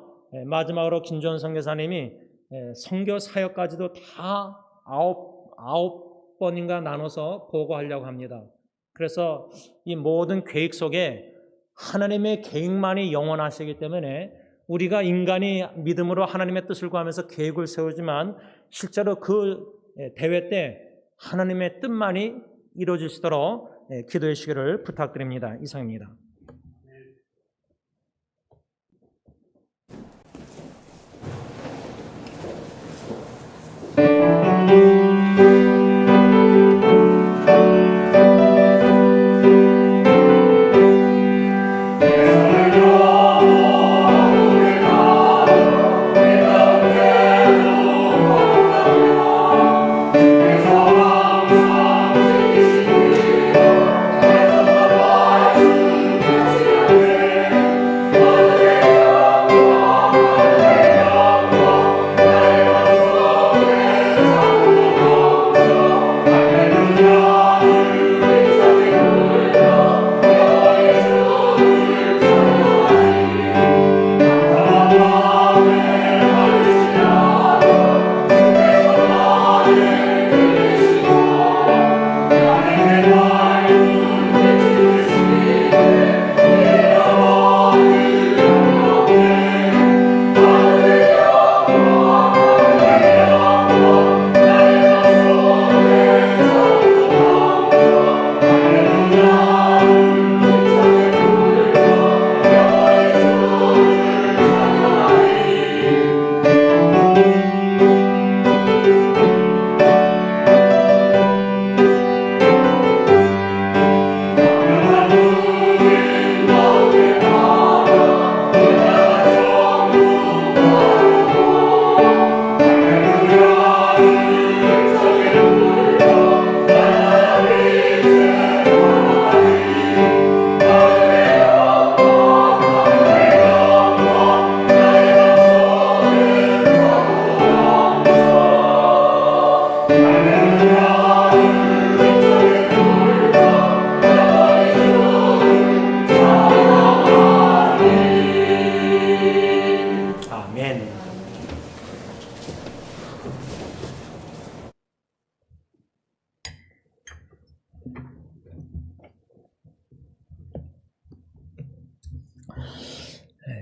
마지막으로 김주원 선교사님이 선교 사역까지도 다 9번인가 나눠서 보고하려고 합니다. 그래서 이 모든 계획 속에 하나님의 계획만이 영원하시기 때문에 우리가 인간이 믿음으로 하나님의 뜻을 구하면서 계획을 세우지만 실제로 그 대회 때 하나님의 뜻만이 이루어지시도록 기도해 주시기를 부탁드립니다. 이상입니다.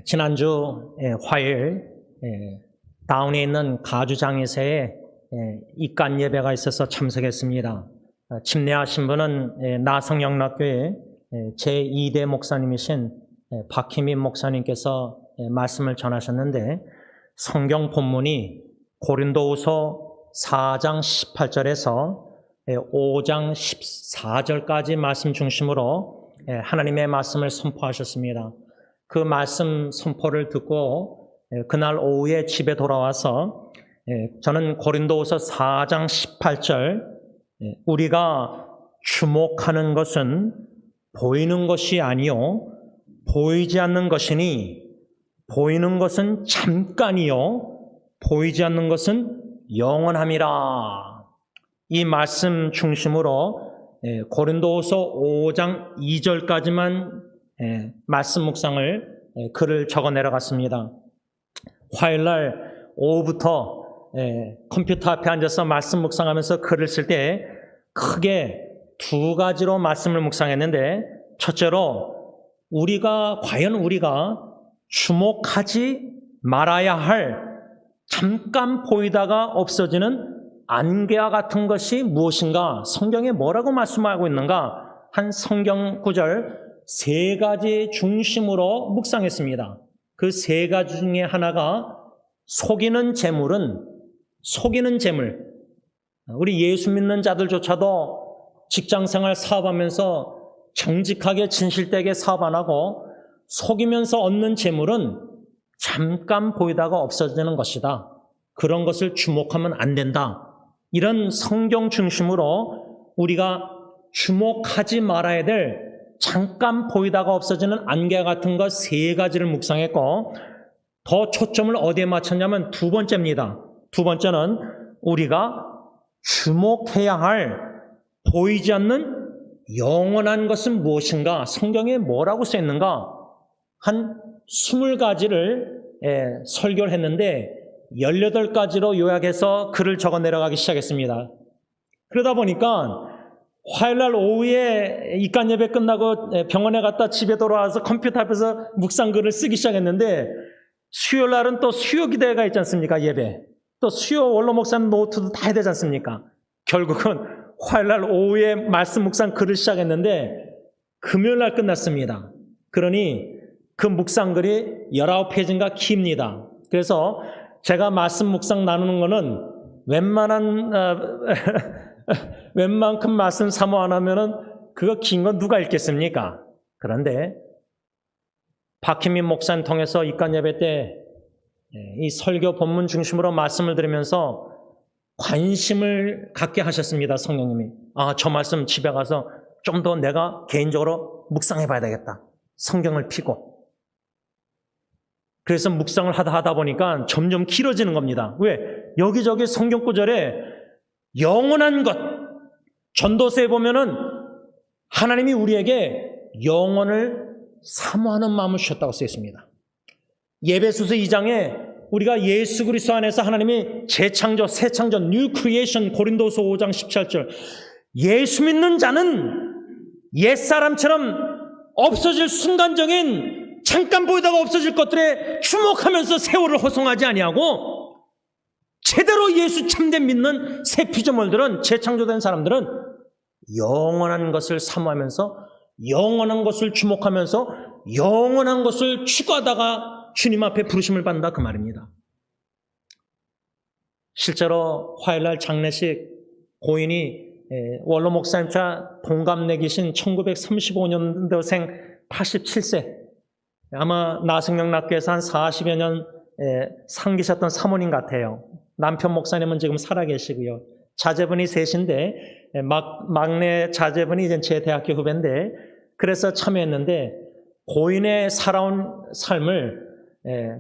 지난주 화요일 다운에 있는 가주장에서의 입간 예배가 있어서 참석했습니다. 침례하신 분은 나성영락교회 제2대 목사님이신 박희민 목사님께서 말씀을 전하셨는데 성경 본문이 고린도후서 4장 18절에서 5장 14절까지 말씀 중심으로 하나님의 말씀을 선포하셨습니다. 그 말씀 선포를 듣고 그날 오후에 집에 돌아와서 저는 고린도후서 4장 18절 우리가 주목하는 것은 보이는 것이 아니요 보이지 않는 것이니 보이는 것은 잠깐이요 보이지 않는 것은 영원함이라. 이 말씀 중심으로 고린도후서 5장 2절까지만 말씀 묵상을 글을 적어 내려갔습니다. 화요일날 오후부터 컴퓨터 앞에 앉아서 말씀 묵상하면서 글을 쓸 때 크게 두 가지로 말씀을 묵상했는데 첫째로 과연 우리가 주목하지 말아야 할 잠깐 보이다가 없어지는 안개와 같은 것이 무엇인가, 성경에 뭐라고 말씀하고 있는가 한 성경 구절 세 가지 중심으로 묵상했습니다. 그 세 가지 중에 하나가 속이는 재물. 우리 예수 믿는 자들조차도 직장생활 사업하면서 정직하게 진실되게 사업 안 하고 속이면서 얻는 재물은 잠깐 보이다가 없어지는 것이다. 그런 것을 주목하면 안 된다. 이런 성경 중심으로 우리가 주목하지 말아야 될 잠깐 보이다가 없어지는 안개 같은 것 세 가지를 묵상했고 더 초점을 어디에 맞췄냐면 두 번째입니다. 두 번째는 우리가 주목해야 할 보이지 않는 영원한 것은 무엇인가, 성경에 뭐라고 써있는가 한 20가지를 설교를 했는데 18가지로 요약해서 글을 적어 내려가기 시작했습니다. 그러다 보니까 화요일날 오후에 입간 예배 끝나고 병원에 갔다 집에 돌아와서 컴퓨터 앞에서 묵상글을 쓰기 시작했는데 수요일날은 또 수요 기대가 있지 않습니까? 예배. 또 수요 원로 목사님 노트도 다 해야 되지 않습니까? 결국은 화요일날 오후에 말씀 묵상 글을 시작했는데 금요일날 끝났습니다. 그러니 그 묵상글이 19페이지인가 깁니다. 그래서 제가 말씀 묵상 나누는 거는 웬만큼 말씀 사모 안 하면은 그거 긴 건 누가 읽겠습니까? 그런데 박희민 목사님 통해서 입간 예배 때 이 설교 본문 중심으로 말씀을 들으면서 관심을 갖게 하셨습니다. 성령님이. 아, 저 말씀 집에 가서 좀 더 내가 개인적으로 묵상해 봐야 되겠다. 성경을 피고. 그래서 묵상을 하다 보니까 점점 길어지는 겁니다. 왜? 여기저기 성경 구절에 영원한 것, 전도서에 보면은 하나님이 우리에게 영원을 사모하는 마음을 주셨다고 쓰여 있습니다. 예배소서 2장에 우리가 예수 그리스도 안에서 하나님이 재창조, 새 창조, 뉴 크리에이션, 고린도서 5장 17절, 예수 믿는 자는 옛사람처럼 없어질 순간적인 잠깐 보이다가 없어질 것들에 주목하면서 세월을 호송하지 아니하고 제대로 예수 참된 믿는 새 피조물들은, 재창조된 사람들은 영원한 것을 사모하면서 영원한 것을 주목하면서 영원한 것을 추구하다가 주님 앞에 부르심을 받는다, 그 말입니다. 실제로 화요일날 장례식 고인이 원로 목사님과 동갑내기신 1935년도생 87세, 아마 나승영락교에서 한 40여 년 상기셨던 사모님 같아요. 남편 목사님은 지금 살아계시고요. 자제분이 셋인데 막내 자제분이 이제 제 대학교 후배인데, 그래서 참여했는데 고인의 살아온 삶을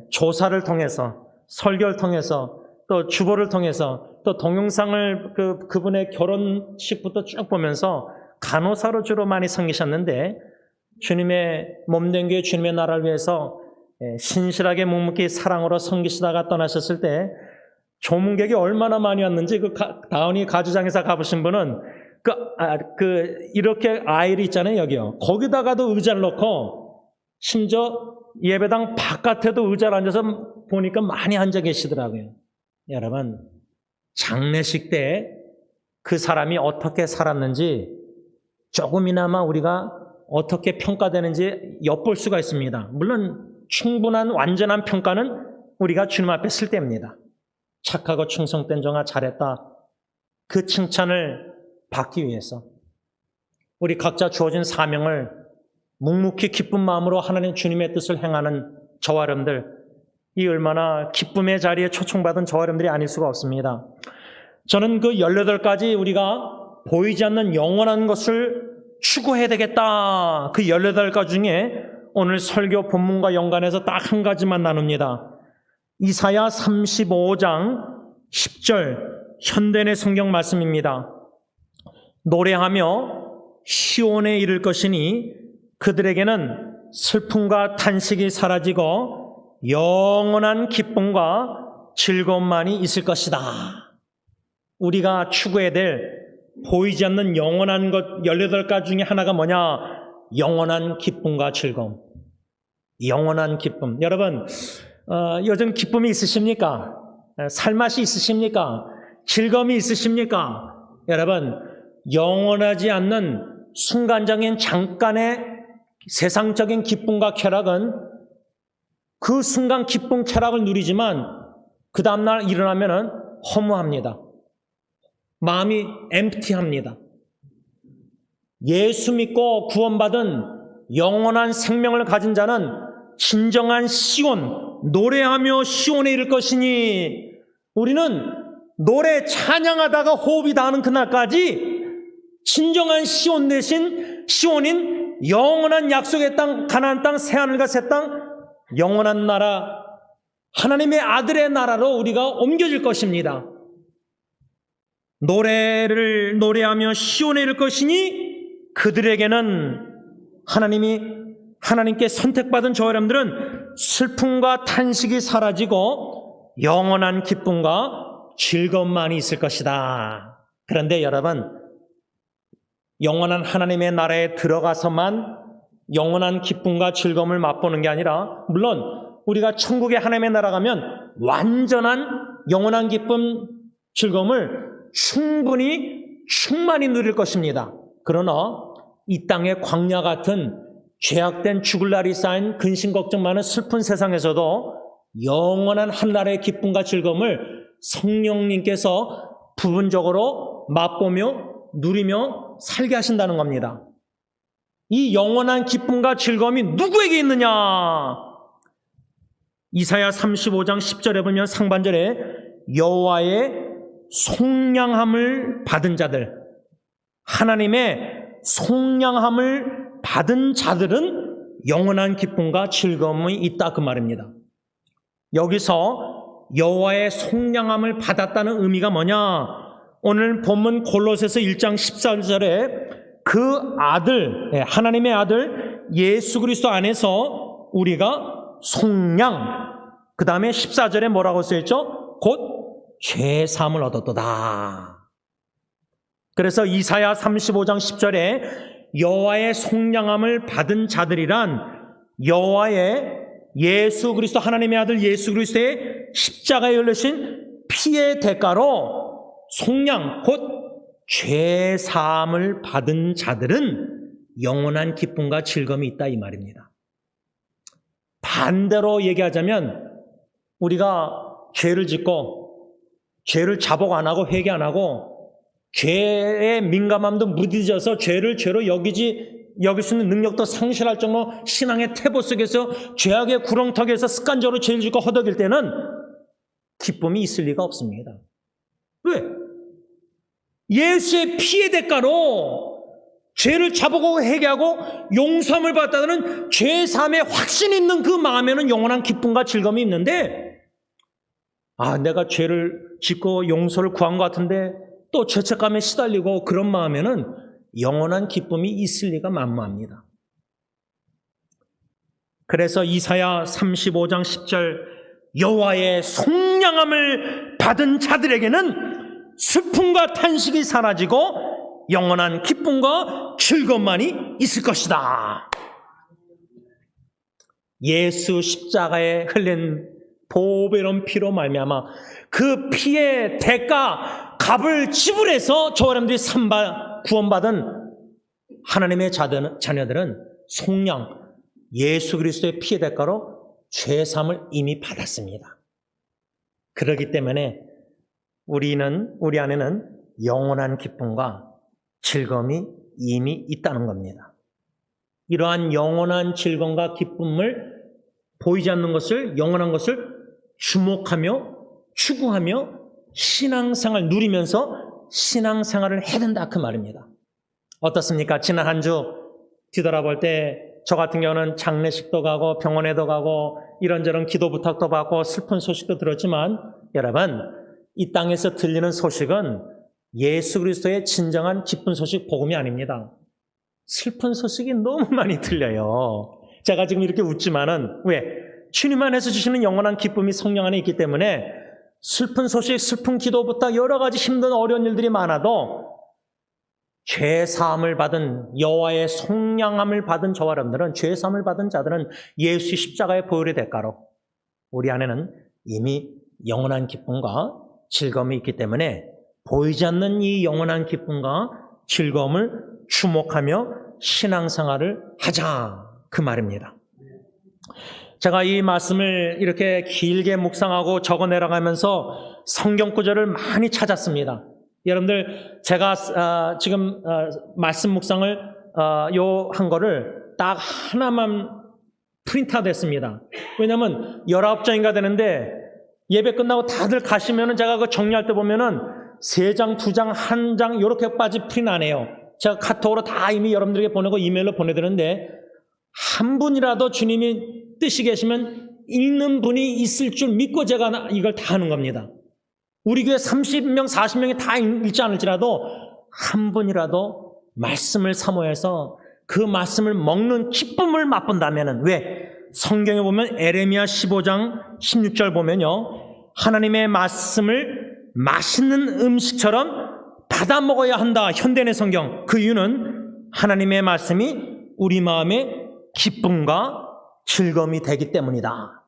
조사를 통해서, 설교를 통해서, 또 주보를 통해서, 또 동영상을 그분의 결혼식부터 쭉 보면서 간호사로 주로 많이 섬기셨는데 주님의 몸된 교회, 주님의 나라를 위해서 신실하게 묵묵히 사랑으로 섬기시다가 떠나셨을 때 조문객이 얼마나 많이 왔는지, 그 다운이 가주장에서 가보신 분은 이렇게 아이를 있잖아요, 여기요. 거기다가도 의자를 놓고 심지어 예배당 바깥에도 의자를 앉아서 보니까 많이 앉아 계시더라고요. 여러분, 장례식 때 그 사람이 어떻게 살았는지 조금이나마 우리가 어떻게 평가되는지 엿볼 수가 있습니다. 물론 충분한 완전한 평가는 우리가 주님 앞에 쓸 때입니다. 착하고 충성된 종아 잘했다, 그 칭찬을 받기 위해서 우리 각자 주어진 사명을 묵묵히 기쁜 마음으로 하나님 주님의 뜻을 행하는 저와 여러분들, 이 얼마나 기쁨의 자리에 초청받은 저와 여러분들이 아닐 수가 없습니다. 저는 그 18가지 우리가 보이지 않는 영원한 것을 추구해야 되겠다, 그 18가지 중에 오늘 설교 본문과 연관해서 딱 한 가지만 나눕니다. 이사야 35장 10절 현대의 성경 말씀입니다. 노래하며 시온에 이를 것이니 그들에게는 슬픔과 탄식이 사라지고 영원한 기쁨과 즐거움만이 있을 것이다. 우리가 추구해야 될 보이지 않는 영원한 것 18가지 중에 하나가 뭐냐? 영원한 기쁨과 즐거움. 영원한 기쁨. 여러분, 요즘 기쁨이 있으십니까? 살맛이 있으십니까? 즐거움이 있으십니까? 여러분, 영원하지 않는 순간적인 잠깐의 세상적인 기쁨과 쾌락은 그 순간 기쁨 쾌락을 누리지만 그 다음날 일어나면 허무합니다. 마음이 엠프티합니다. 예수 믿고 구원받은 영원한 생명을 가진 자는 진정한 시온, 노래하며 시온에 이를 것이니, 우리는 노래 찬양하다가 호흡이 닿는 그날까지 진정한 시온 대신 시온인 영원한 약속의 땅, 가나안 땅, 새하늘과 새 땅, 영원한 나라, 하나님의 아들의 나라로 우리가 옮겨질 것입니다. 노래를 노래하며 시온에 이를 것이니 그들에게는 하나님께 선택받은 저 여러분들은 슬픔과 탄식이 사라지고 영원한 기쁨과 즐거움만이 있을 것이다. 그런데 여러분, 영원한 하나님의 나라에 들어가서만 영원한 기쁨과 즐거움을 맛보는 게 아니라, 물론 우리가 천국의 하나님의 나라 가면 완전한 영원한 기쁨, 즐거움을 충만히 누릴 것입니다. 그러나 이 땅의 광야 같은 죄악된 죽을 날이 쌓인 근심 걱정 많은 슬픈 세상에서도 영원한 한나라의 기쁨과 즐거움을 성령님께서 부분적으로 맛보며 누리며 살게 하신다는 겁니다. 이 영원한 기쁨과 즐거움이 누구에게 있느냐? 이사야 35장 10절에 보면 상반절에 여호와의 속량함을 받은 자들, 하나님의 속량함을 받은 자들은 영원한 기쁨과 즐거움이 있다, 그 말입니다. 여기서 여호와의 속량함을 받았다는 의미가 뭐냐? 오늘 본문 골로새서 1장 14절에 그 아들, 하나님의 아들 예수 그리스도 안에서 우리가 속량, 그 다음에 14절에 뭐라고 써있죠? 곧 죄사함을 얻었도다. 그래서 이사야 35장 10절에 여호와의 속량함을 받은 자들이란 여호와의 예수 그리스도, 하나님의 아들 예수 그리스도의 십자가에 흘리신 피의 대가로 속량, 곧 죄사함을 받은 자들은 영원한 기쁨과 즐거움이 있다, 이 말입니다. 반대로 얘기하자면 우리가 죄를 짓고 죄를 자복 안 하고 회개 안 하고 죄의 민감함도 무뎌져서 죄를 죄로 여길 수 있는 능력도 상실할 정도로 신앙의 태보 속에서 죄악의 구렁텅이에서 습관적으로 죄를 짓고 허덕일 때는 기쁨이 있을 리가 없습니다. 왜? 예수의 피의 대가로 죄를 자복하고 회개하고 용서함을 받았다는 죄사함의 확신이 있는 그 마음에는 영원한 기쁨과 즐거움이 있는데, 내가 죄를 짓고 용서를 구한 것 같은데 또 죄책감에 시달리고 그런 마음에는 영원한 기쁨이 있을 리가 만무합니다. 그래서 이사야 35장 10절 여호와의 속량함을 받은 자들에게는 슬픔과 탄식이 사라지고 영원한 기쁨과 즐거움만이 있을 것이다. 예수 십자가에 흘린 보배로운 피로 말미암아 그 피의 대가 값을 지불해서 저 사람들이 구원받은 하나님의 자녀들은 속량, 예수 그리스도의 피의 대가로 죄사함을 이미 받았습니다. 그렇기 때문에 우리 안에는 영원한 기쁨과 즐거움이 이미 있다는 겁니다. 이러한 영원한 즐거움과 기쁨을 보이지 않는 것을, 영원한 것을 주목하며 추구하며 신앙생활 누리면서 신앙생활을 해야 된다, 그 말입니다. 어떻습니까? 지난 한 주 뒤돌아볼 때 저 같은 경우는 장례식도 가고 병원에도 가고 이런저런 기도 부탁도 받고 슬픈 소식도 들었지만, 여러분, 이 땅에서 들리는 소식은 예수 그리스도의 진정한 기쁜 소식, 복음이 아닙니다. 슬픈 소식이 너무 많이 들려요. 제가 지금 이렇게 웃지만은 왜? 주님 안에서 주시는 영원한 기쁨이 성령 안에 있기 때문에 슬픈 소식, 슬픈 기도 부탁, 여러 가지 힘든 어려운 일들이 많아도 죄사함을 받은, 여호와의 속량함을 받은 저와 여러분들은, 죄사함을 받은 자들은 예수 십자가의 보혈의 대가로 우리 안에는 이미 영원한 기쁨과 즐거움이 있기 때문에 보이지 않는 이 영원한 기쁨과 즐거움을 주목하며 신앙생활을 하자, 그 말입니다. 제가 이 말씀을 이렇게 길게 묵상하고 적어 내려가면서 성경 구절을 많이 찾았습니다. 여러분들, 제가 지금 말씀 묵상을 한 거를 딱 하나만 프린트아웃 했습니다. 왜냐하면 19장인가 되는데 예배 끝나고 다들 가시면은 제가 그 정리할 때 보면은 3장, 2장, 1장 이렇게까지 프린트 안 해요. 제가 카톡으로 다 이미 여러분들에게 보내고 이메일로 보내드렸는데, 한 분이라도 주님이 뜻이 계시면 읽는 분이 있을 줄 믿고 제가 이걸 다 하는 겁니다. 우리 교회 30명, 40명이 다 읽지 않을지라도 한 분이라도 말씀을 사모해서 그 말씀을 먹는 기쁨을 맛본다면은, 왜? 성경에 보면 에레미야 15장 16절 보면요, 하나님의 말씀을 맛있는 음식처럼 받아 먹어야 한다. 현대인의 성경. 그 이유는 하나님의 말씀이 우리 마음의 기쁨과 즐거움이 되기 때문이다.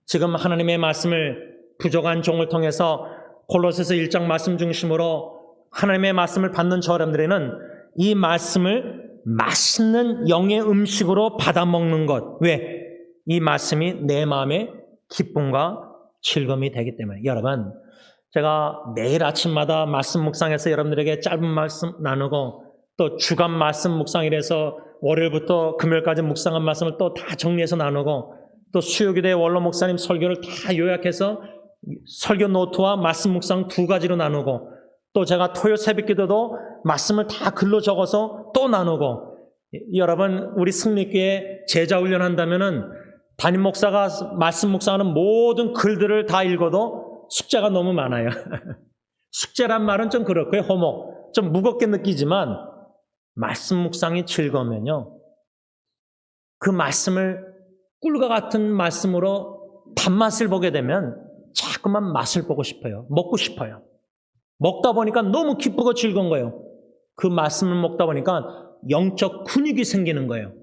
지금 하나님의 말씀을 부족한 종을 통해서 골로새서 1장 말씀 중심으로 하나님의 말씀을 받는 저 여러분들에는 이 말씀을 맛있는 영의 음식으로 받아 먹는 것. 왜? 이 말씀이 내 마음의 기쁨과 즐거움이 되기 때문에. 여러분, 제가 매일 아침마다 말씀 묵상해서 여러분들에게 짧은 말씀 나누고 또 주간 말씀 묵상이라서 월요일부터 금요일까지 묵상한 말씀을 또 다 정리해서 나누고 또 수요기도의 원로 목사님 설교를 다 요약해서 설교 노트와 말씀 묵상 두 가지로 나누고 또 제가 토요 새벽기도도 말씀을 다 글로 적어서 또 나누고 여러분 우리 승리교회 제자 훈련한다면은 담임 목사가 말씀 묵상하는 모든 글들을 다 읽어도 숙제가 너무 많아요. 숙제란 말은 좀 그렇고요. 호목 좀 무겁게 느끼지만 말씀 묵상이 즐거우면요. 그 말씀을 꿀과 같은 말씀으로 단맛을 보게 되면 자꾸만 맛을 보고 싶어요. 먹고 싶어요. 먹다 보니까 너무 기쁘고 즐거운 거예요. 그 말씀을 먹다 보니까 영적 근육이 생기는 거예요.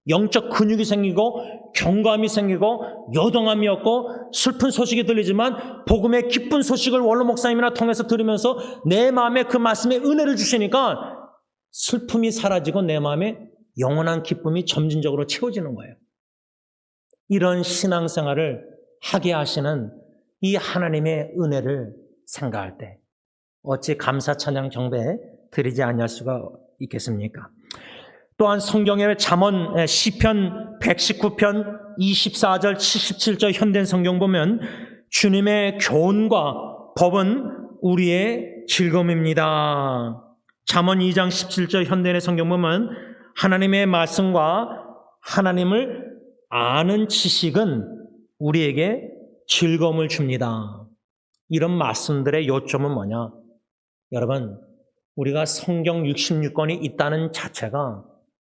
영적 근육이 생기고 경감이 생기고 요동함이 없고 슬픈 소식이 들리지만 복음의 기쁜 소식을 원로 목사님이나 통해서 들으면서 내 마음에 그 말씀에 은혜를 주시니까 슬픔이 사라지고 내 마음에 영원한 기쁨이 점진적으로 채워지는 거예요. 이런 신앙생활을 하게 하시는 이 하나님의 은혜를 생각할 때 어찌 감사 찬양 경배 드리지 아니할 수가 있겠습니까? 또한 성경의 잠언 시편 119편 24절 77절 현대인 성경 보면 주님의 교훈과 법은 우리의 즐거움입니다. 잠언 2장 17절 현대인의 성경 보면 하나님의 말씀과 하나님을 아는 지식은 우리에게 즐거움을 줍니다. 이런 말씀들의 요점은 뭐냐? 여러분, 우리가 성경 66권이 있다는 자체가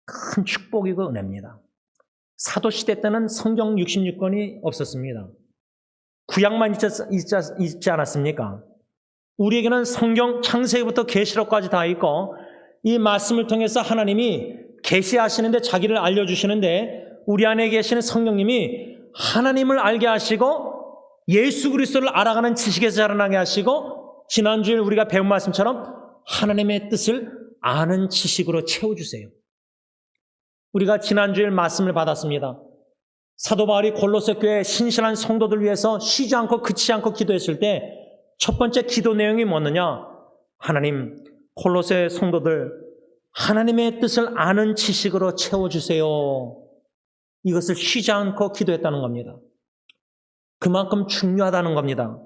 큰 축복이고 은혜입니다. 사도시대 때는 성경 66권이 없었습니다. 구약만 있지 않았습니까? 우리에게는 성경 창세기부터 계시록까지 다 있고 이 말씀을 통해서 하나님이 계시하시는데 자기를 알려주시는데 우리 안에 계시는 성령님이 하나님을 알게 하시고 예수 그리스도를 알아가는 지식에서 자라나게 하시고 지난주에 우리가 배운 말씀처럼 하나님의 뜻을 아는 지식으로 채워주세요. 우리가 지난주에 말씀을 받았습니다. 사도 바울이 골로새 교회 신실한 성도들 위해서 쉬지 않고 그치지 않고 기도했을 때 첫 번째 기도 내용이 뭐느냐? 하나님, 골로새 성도들 하나님의 뜻을 아는 지식으로 채워주세요. 이것을 쉬지 않고 기도했다는 겁니다. 그만큼 중요하다는 겁니다.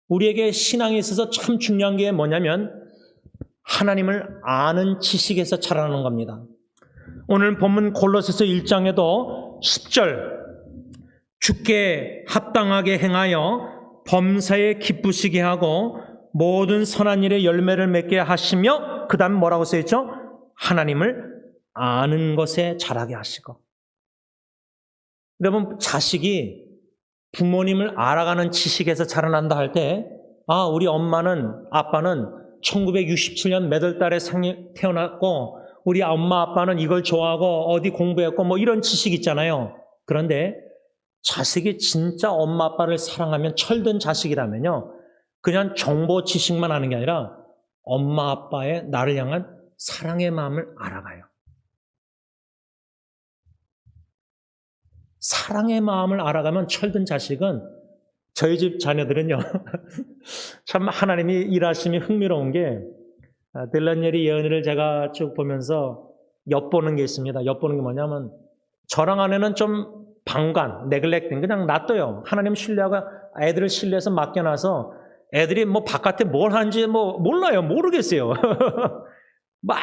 우리에게 신앙에 있어서 참 중요한 게 뭐냐면 하나님을 아는 지식에서 자라는 겁니다. 오늘 본문 골로새서 1장에도 10절 주께 합당하게 행하여 범사에 기쁘시게 하고 모든 선한 일에 열매를 맺게 하시며 그 다음 뭐라고 써있죠? 하나님을 아는 것에 자라게 하시고. 여러분 자식이 부모님을 알아가는 지식에서 자라난다 할 때 우리 엄마는 아빠는 1967년 몇 월 달에 태어났고 우리 엄마 아빠는 이걸 좋아하고 어디 공부했고 뭐 이런 지식 있잖아요. 그런데 자식이 진짜 엄마 아빠를 사랑하면 철든 자식이라면요. 그냥 정보 지식만 아는 게 아니라 엄마 아빠의 나를 향한 사랑의 마음을 알아가요. 사랑의 마음을 알아가면 철든 자식은 저희 집 자녀들은요. 참 하나님이 일하심이 흥미로운 게 델라니엘이 예언을 제가 쭉 보면서 엿보는 게 있습니다. 엿보는 게 뭐냐면 저랑 아내는 좀 방관, 네글렉팅 그냥 놔둬요. 하나님 신뢰하고 애들을 신뢰해서 맡겨놔서 애들이 뭐 바깥에 뭘 하는지 뭐 몰라요. 모르겠어요. 막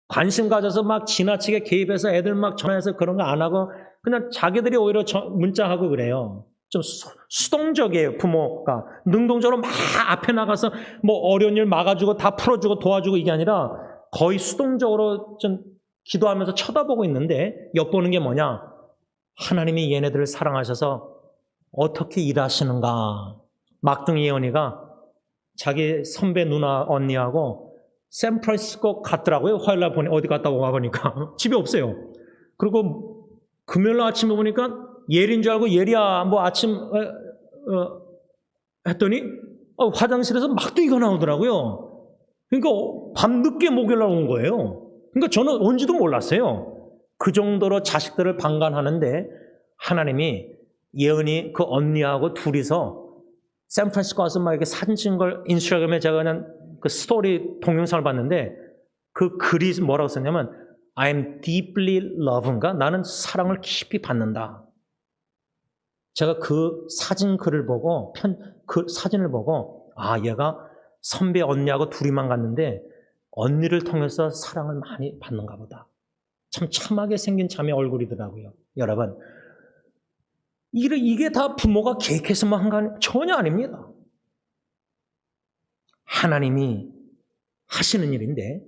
관심 가져서 막 지나치게 개입해서 애들 막 전화해서 그런 거 안 하고 그냥 자기들이 오히려 문자하고 그래요. 좀 수동적이에요. 부모가 능동적으로 막 앞에 나가서 뭐 어려운 일 막아주고 다 풀어주고 도와주고 이게 아니라 거의 수동적으로 좀 기도하면서 쳐다보고 있는데 엿보는 게 뭐냐? 하나님이 얘네들을 사랑하셔서 어떻게 일하시는가? 막둥이 예언이가 자기 선배 누나 언니하고 샌프란시스코 갔더라고요. 화요일 날 보니 어디 갔다 와보니까 집에 없어요. 그리고 금요일 날 아침에 보니까 예리인 줄 알고 예리야 뭐 아침 했더니 화장실에서 막둥이가 나오더라고요. 그러니까 밤늦게 목요일 날 온 거예요. 그러니까 저는 온지도 몰랐어요. 그 정도로 자식들을 방관하는데 하나님이 예은이 그 언니하고 둘이서 샌프란시스코 가서 막 이렇게 사진 찍은 걸 인스타그램에 제가 그냥 그 스토리 동영상을 봤는데 그 글이 뭐라고 썼냐면 I'm deeply love인가? 나는 사랑을 깊이 받는다. 제가 그 사진 글을 보고 그 사진을 보고 얘가 선배 언니하고 둘이만 갔는데 언니를 통해서 사랑을 많이 받는가 보다. 참 참하게 생긴 자매 얼굴이더라고요. 여러분 이게 다 부모가 계획해서만 한 거 전혀 아닙니다. 하나님이 하시는 일인데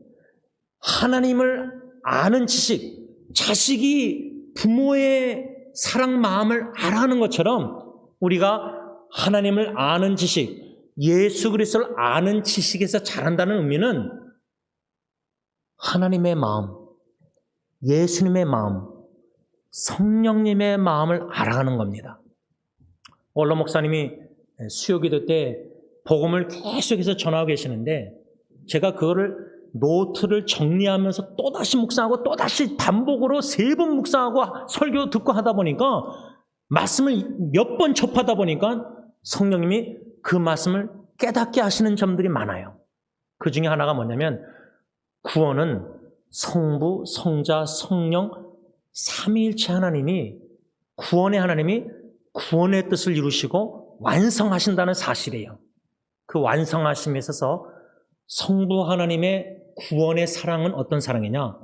하나님을 아는 지식, 자식이 부모의 사랑 마음을 알아하는 것처럼 우리가 하나님을 아는 지식, 예수 그리스도를 아는 지식에서 자란다는 의미는 하나님의 마음, 예수님의 마음, 성령님의 마음을 알아가는 겁니다. 원로 목사님이 수요기도 때 복음을 계속해서 전하고 계시는데 제가 그거를 노트를 정리하면서 또다시 묵상하고 또다시 반복으로 3번 묵상하고 설교 듣고 하다 보니까 말씀을 몇 번 접하다 보니까 성령님이 그 말씀을 깨닫게 하시는 점들이 많아요. 그 중에 하나가 뭐냐면 구원은 성부, 성자, 성령 삼위일체 하나님이 구원의 뜻을 이루시고 완성하신다는 사실이에요. 그 완성하심에 있어서 성부 하나님의 구원의 사랑은 어떤 사랑이냐?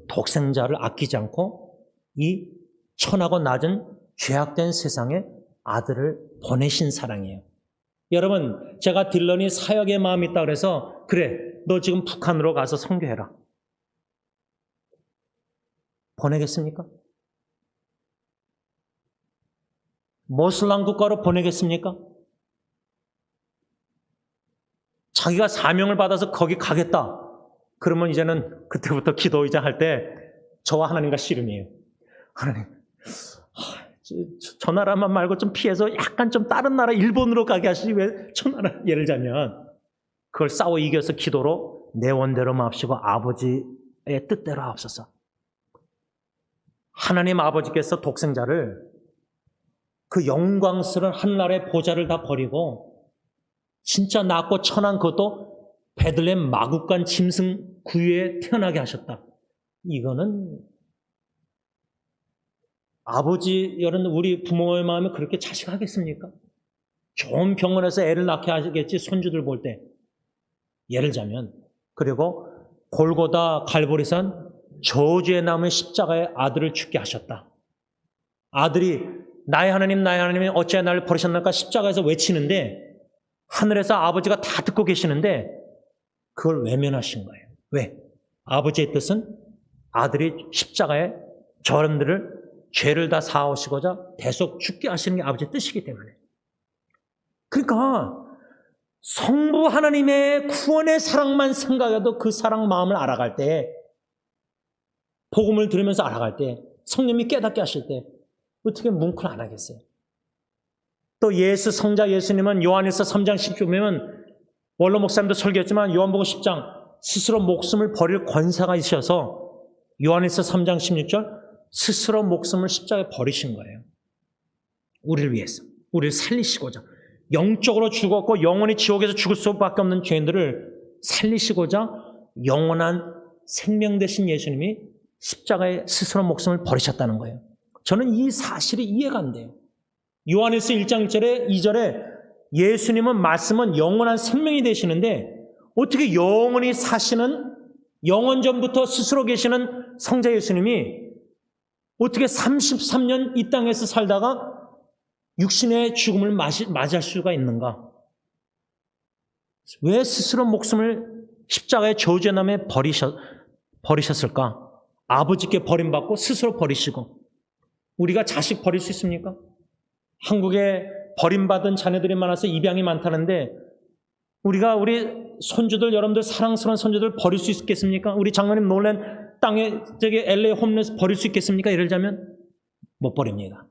독생자를 아끼지 않고 이 천하고 낮은 죄악된 세상에 아들을 보내신 사랑이에요. 여러분, 제가 딜런이 사역의 마음이 있다 그래서 그래, 너 지금 북한으로 가서 선교해라. 보내겠습니까? 모슬람 국가로 보내겠습니까? 자기가 사명을 받아서 거기 가겠다. 그러면 이제는 그때부터 기도 이제 할 때 저와 하나님과 씨름이에요. 하나님, 저 나라만 말고 좀 피해서 약간 좀 다른 나라 일본으로 가게 하시지 왜 저 나라 예를 들자면 그걸 싸워 이겨서 기도로 내 원대로 마옵시고 아버지의 뜻대로 하옵소서. 하나님 아버지께서 독생자를 그 영광스러운 하늘나라의 보좌를 다 버리고 진짜 낮고 천한 그것도 베들레헴 마구간 짐승 구유에 태어나게 하셨다. 이거는 아버지 여러분 우리 부모의 마음에 그렇게 자식하겠습니까? 좋은 병원에서 애를 낳게 하겠지 손주들 볼 때. 예를 들자면 그리고 골고다 갈보리산 저주에 남은 십자가에 아들을 죽게 하셨다. 아들이 나의 하나님이 어찌하여 나를 버리셨나까 십자가에서 외치는데 하늘에서 아버지가 다 듣고 계시는데 그걸 외면하신 거예요. 왜? 아버지의 뜻은 아들이 십자가에 저런들을 죄를 다 사오시고자 대속 죽게 하시는 게 아버지의 뜻이기 때문에. 그러니까 성부 하나님의 구원의 사랑만 생각해도 그 사랑 마음을 알아갈 때 복음을 들으면서 알아갈 때 성령님이 깨닫게 하실 때 어떻게 뭉클 안 하겠어요? 또 예수 성자 예수님은 요한일서 3장 10절 보면 원로 목사님도 설교했지만 요한복음 10장 스스로 목숨을 버릴 권세가 있어서 요한일서 3장 16절 스스로 목숨을 십자가에 버리신 거예요. 우리를 위해서. 우리를 살리시고자. 영적으로 죽었고 영원히 지옥에서 죽을 수밖에 없는 죄인들을 살리시고자 영원한 생명 되신 예수님이 십자가에 스스로 목숨을 버리셨다는 거예요. 저는 이 사실이 이해가 안 돼요. 요한일서 1장 1절에 2절에 예수님은 말씀은 영원한 생명이 되시는데 어떻게 영원히 사시는 영원전부터 스스로 계시는 성자 예수님이 어떻게 33년 이 땅에서 살다가 육신의 죽음을 맞이할 수가 있는가? 왜 스스로 목숨을 십자가의 저주의 남에 버리셨을까? 아버지께 버림받고 스스로 버리시고 우리가 자식 버릴 수 있습니까? 한국에 버림받은 자녀들이 많아서 입양이 많다는데 우리가 우리 손주들, 여러분들 사랑스러운 손주들 버릴 수 있겠습니까? 우리 장로님 놀란 땅에 저기 LA 홈레스 버릴 수 있겠습니까? 예를 들자면 못 버립니다.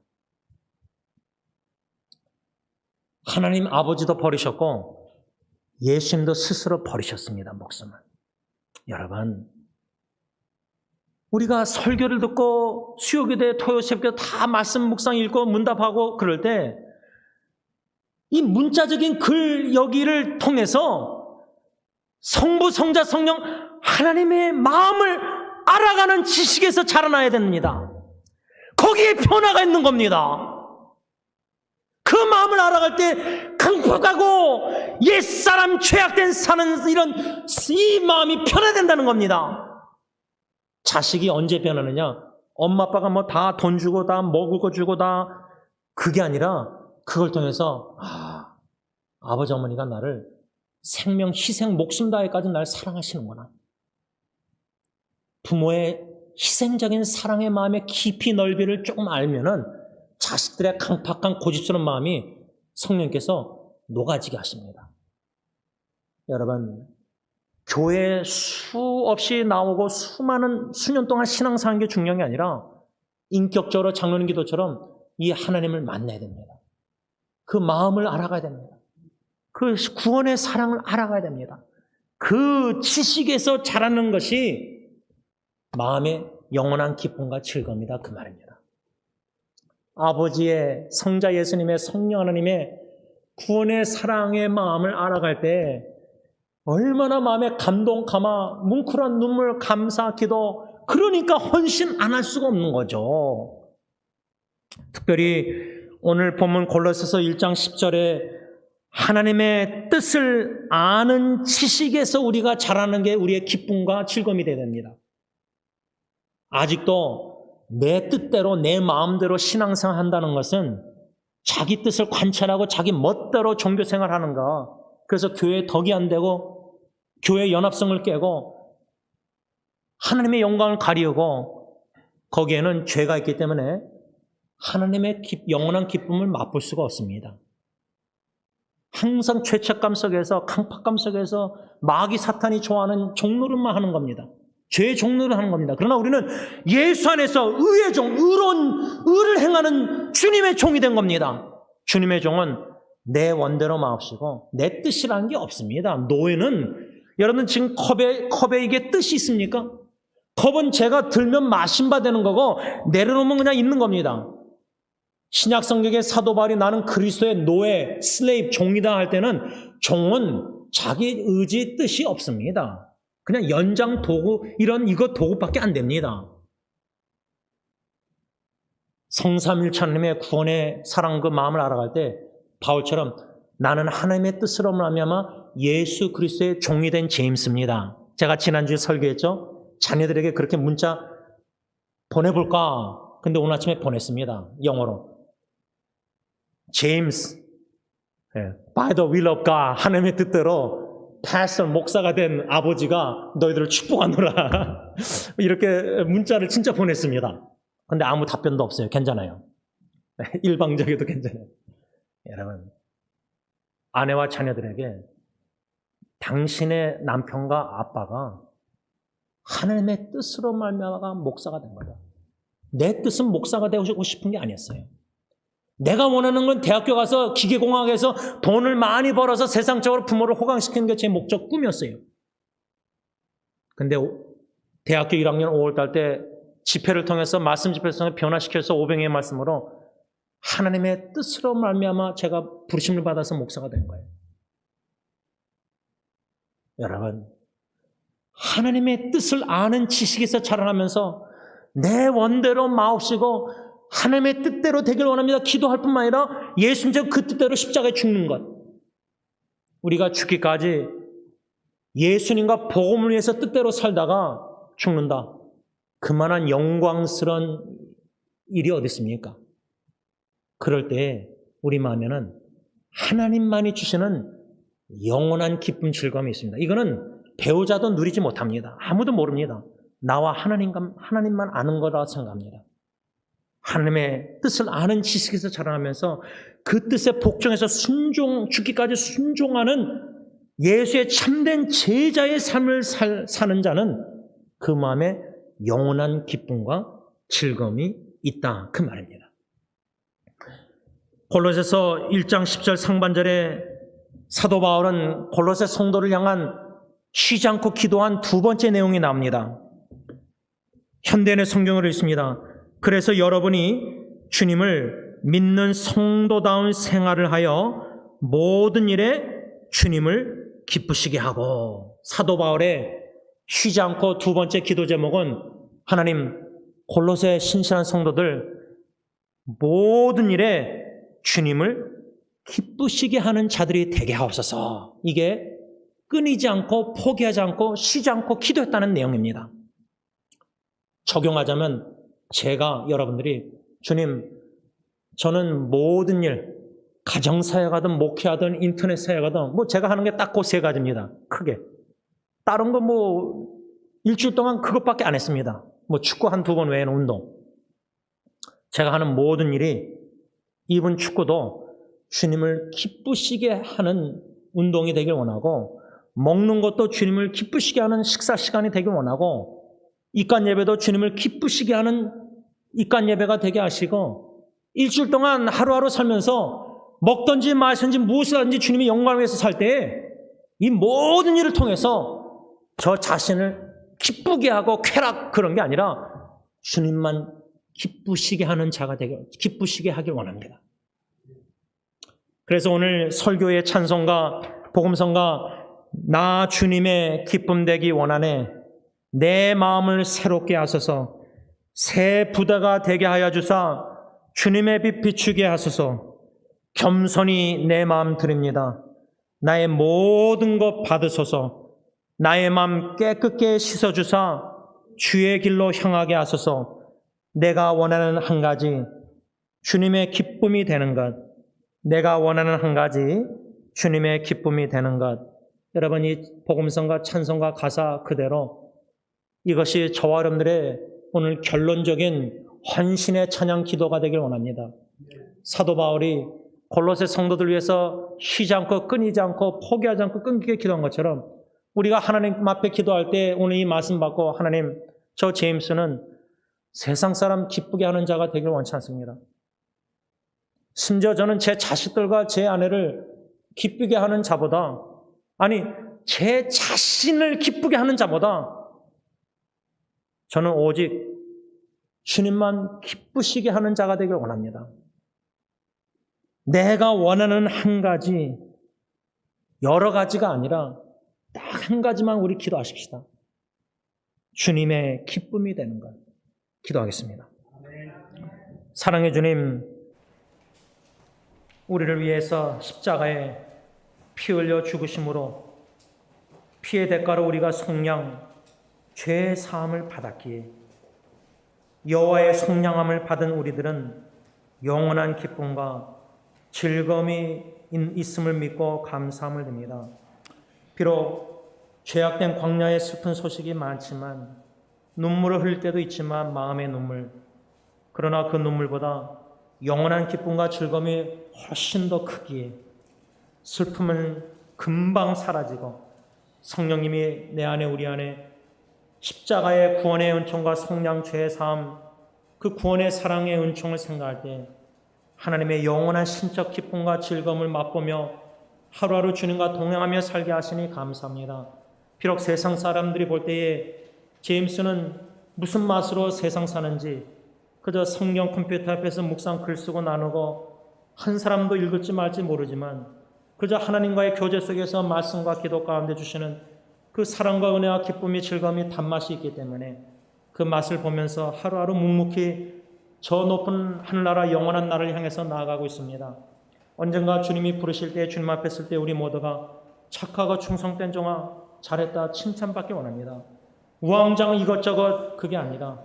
하나님 아버지도 버리셨고 예수님도 스스로 버리셨습니다. 목숨을. 여러분, 우리가 설교를 듣고 수요교대, 토요새교 다 말씀 묵상 읽고 문답하고 그럴 때 이 문자적인 글 여기를 통해서 성부, 성자, 성령 하나님의 마음을 알아가는 지식에서 자라나야 됩니다. 거기에 변화가 있는 겁니다. 그 마음을 알아갈 때 강팍하고 옛사람 죄악된 사는 이런 이 마음이 변화된다는 겁니다. 자식이 언제 변하느냐? 엄마 아빠가 뭐 다 돈 주고 다 먹을 거 주고 다 그게 아니라 그걸 통해서 아버지 어머니가 나를 생명 희생 목숨 다해까지 날 사랑하시는구나. 부모의 희생적인 사랑의 마음의 깊이 넓이를 조금 알면은 자식들의 강팍한 고집스러운 마음이 성령께서 녹아지게 하십니다. 여러분, 교회에 수없이 나오고 수년 동안 신앙 사는 게 중요한 게 아니라 인격적으로 장로님 기도처럼 이 하나님을 만나야 됩니다. 그 마음을 알아가야 됩니다. 그 구원의 사랑을 알아가야 됩니다. 그 지식에서 자라는 것이 마음의 영원한 기쁨과 즐거움이다, 그 말입니다. 아버지의, 성자 예수님의, 성령 하나님의 구원의 사랑의 마음을 알아갈 때 얼마나 마음에 감동, 감화, 뭉클한 눈물, 감사, 기도, 그러니까 헌신 안 할 수가 없는 거죠. 특별히 오늘 본문 골로새서 1장 10절에 하나님의 뜻을 아는 지식에서 우리가 자라는 게 우리의 기쁨과 즐거움이 되어야 됩니다. 아직도 내 뜻대로 내 마음대로 신앙생활 한다는 것은 자기 뜻을 관찰하고 자기 멋대로 종교생활 하는가. 그래서 교회에 덕이 안 되고 교회 연합성을 깨고 하나님의 영광을 가리우고 거기에는 죄가 있기 때문에 하나님의 영원한 기쁨을 맛볼 수가 없습니다. 항상 죄책감 속에서, 강팍감 속에서 마귀 사탄이 좋아하는 종노릇만 하는 겁니다. 죄의 종노릇 하는 겁니다. 그러나 우리는 예수 안에서 의의 종, 의를 행하는 주님의 종이 된 겁니다. 주님의 종은 내 원대로 마옵시고 내 뜻이라는 게 없습니다. 노예는, 여러분 지금 컵에 이게 뜻이 있습니까? 컵은 제가 들면 마신 바 되는 거고 내려놓으면 그냥 있는 겁니다. 신약 성경의 사도 바울이 나는 그리스도의 노예, 슬레이브, 종이다 할 때는 종은 자기 의지 뜻이 없습니다. 그냥 연장 도구, 이거 도구밖에 안 됩니다. 성삼일천님의 구원의 사랑 그 마음을 알아갈 때 바울처럼 나는 하나님의 뜻으로 말미암아 예수 그리스도의 종이 된 제임스입니다. 제가 지난주에 설교했죠. 자녀들에게 그렇게 문자 보내볼까? 근데 오늘 아침에 보냈습니다. 영어로. 제임스, by the will of God, 하나님의 뜻대로 패스터, 목사가 된 아버지가 너희들을 축복하노라. 이렇게 문자를 진짜 보냈습니다. 근데 아무 답변도 없어요. 괜찮아요. 일방적이어도 괜찮아요. 여러분, 아내와 자녀들에게 당신의 남편과 아빠가 하나님의 뜻으로 말미암아 목사가 된 거예요. 내 뜻은 목사가 되고 싶은 게 아니었어요. 내가 원하는 건 대학교 가서 기계공학에서 돈을 많이 벌어서 세상적으로 부모를 호강시키는 게 제 목적 꿈이었어요. 근데 대학교 1학년 5월달 때 집회를 통해서 말씀 집회를 통해서 변화시켜서 오병이의 말씀으로 하나님의 뜻으로 말미암아 제가 부르심을 받아서 목사가 된 거예요. 여러분, 하나님의 뜻을 아는 지식에서 자라나면서 내 원대로 마옵시고 하나님의 뜻대로 되길 원합니다. 기도할 뿐만 아니라 예수님처럼 그 뜻대로 십자가에 죽는 것. 우리가 죽기까지 예수님과 복음을 위해서 뜻대로 살다가 죽는다. 그만한 영광스러운 일이 어디 있습니까? 그럴 때 우리 마음에는 하나님만이 주시는 영원한 기쁨, 즐거움이 있습니다. 이거는 배우자도 누리지 못합니다. 아무도 모릅니다. 나와 하나님만 아는 거라 생각합니다. 하나님의 뜻을 아는 지식에서 자라나면서 그 뜻에 복종해서 죽기까지 순종하는 예수의 참된 제자의 삶을 사는 자는 그 마음에 영원한 기쁨과 즐거움이 있다, 그 말입니다. 골로새서 1장 10절 상반절에 사도 바울은 골로새 성도를 향한 쉬지 않고 기도한 두 번째 내용이 나옵니다. 현대인의 성경을 읽습니다. 그래서 여러분이 주님을 믿는 성도다운 생활을 하여 모든 일에 주님을 기쁘시게 하고, 사도 바울의 쉬지 않고 두 번째 기도 제목은 하나님, 골로새 신실한 성도들 모든 일에 주님을 기쁘시게 하는 자들이 되게 하옵소서. 이게 끊이지 않고 포기하지 않고 쉬지 않고 기도했다는 내용입니다. 적용하자면 제가 여러분들이 주님, 저는 모든 일, 가정사역하든 목회하든 인터넷 사역하든 제가 하는 게 딱 그 세 가지입니다. 크게. 다른 거 일주일 동안 그것밖에 안 했습니다. 축구 한 두 번 외에는 운동. 제가 하는 모든 일이 이번 축구도 주님을 기쁘시게 하는 운동이 되길 원하고, 먹는 것도 주님을 기쁘시게 하는 식사 시간이 되길 원하고, 입간 예배도 주님을 기쁘시게 하는 입간 예배가 되게 하시고, 일주일 동안 하루하루 살면서 먹든지 마시든지 무엇을 하든지 주님의 영광을 위해서 살 때에 이 모든 일을 통해서 저 자신을 기쁘게 하고 쾌락 그런 게 아니라 주님만 기쁘시게 하는 자가 되게, 기쁘시게 하길 원합니다. 그래서 오늘 설교의 찬송가, 복음성가 나 주님의 기쁨 되기 원하네, 내 마음을 새롭게 하소서, 새 부다가 되게 하여 주사 주님의 빛 비추게 하소서, 겸손히 내 마음 드립니다. 나의 모든 것 받으소서, 나의 마음 깨끗게 씻어주사 주의 길로 향하게 하소서. 내가 원하는 한 가지, 주님의 기쁨이 되는 것. 내가 원하는 한 가지, 주님의 기쁨이 되는 것. 여러분, 이 복음성과 찬송가 가사 그대로 이것이 저와 여러분들의 오늘 결론적인 헌신의 찬양 기도가 되길 원합니다. 사도 바울이 골로새 성도들 위해서 쉬지 않고 끊이지 않고 포기하지 않고 끈기게 기도한 것처럼 우리가 하나님 앞에 기도할 때 오늘 이 말씀 받고, 하나님, 저 제임스는 세상 사람 기쁘게 하는 자가 되길 원치 않습니다. 심지어 저는 제 자식들과 제 아내를 기쁘게 하는 자보다, 아니 제 자신을 기쁘게 하는 자보다 저는 오직 주님만 기쁘시게 하는 자가 되길 원합니다. 내가 원하는 한 가지, 여러 가지가 아니라 딱 한 가지만 우리 기도하십시다. 주님의 기쁨이 되는 것. 기도하겠습니다. 사랑의 주님, 우리를 위해서 십자가에 피 흘려 죽으심으로 피의 대가로 우리가 속량 죄의 사함을 받았기에 여호와의 속량함을 받은 우리들은 영원한 기쁨과 즐거움이 있음을 믿고 감사함을 드립니다. 비록 죄악된 광야의 슬픈 소식이 많지만, 눈물을 흘릴 때도 있지만 마음의 눈물, 그러나 그 눈물보다 영원한 기쁨과 즐거움이 훨씬 더 크기에 슬픔은 금방 사라지고 성령님이 내 안에 우리 안에 십자가의 구원의 은총과 속량 죄의 사함, 그 구원의 사랑의 은총을 생각할 때 하나님의 영원한 신적 기쁨과 즐거움을 맛보며 하루하루 주님과 동행하며 살게 하시니 감사합니다. 비록 세상 사람들이 볼 때에 제임스는 무슨 맛으로 세상 사는지 그저 성경 컴퓨터 앞에서 묵상 글 쓰고 나누고 한 사람도 읽을지 말지 모르지만 그저 하나님과의 교제 속에서 말씀과 기도 가운데 주시는 그 사랑과 은혜와 기쁨이 즐거움이 단맛이 있기 때문에 그 맛을 보면서 하루하루 묵묵히 저 높은 하늘나라 영원한 나라를 향해서 나아가고 있습니다. 언젠가 주님이 부르실 때, 주님 앞에 설 때 우리 모두가 착하고 충성된 종아 잘했다 칭찬받기 원합니다. 우왕좌왕 이것저것 그게 아니라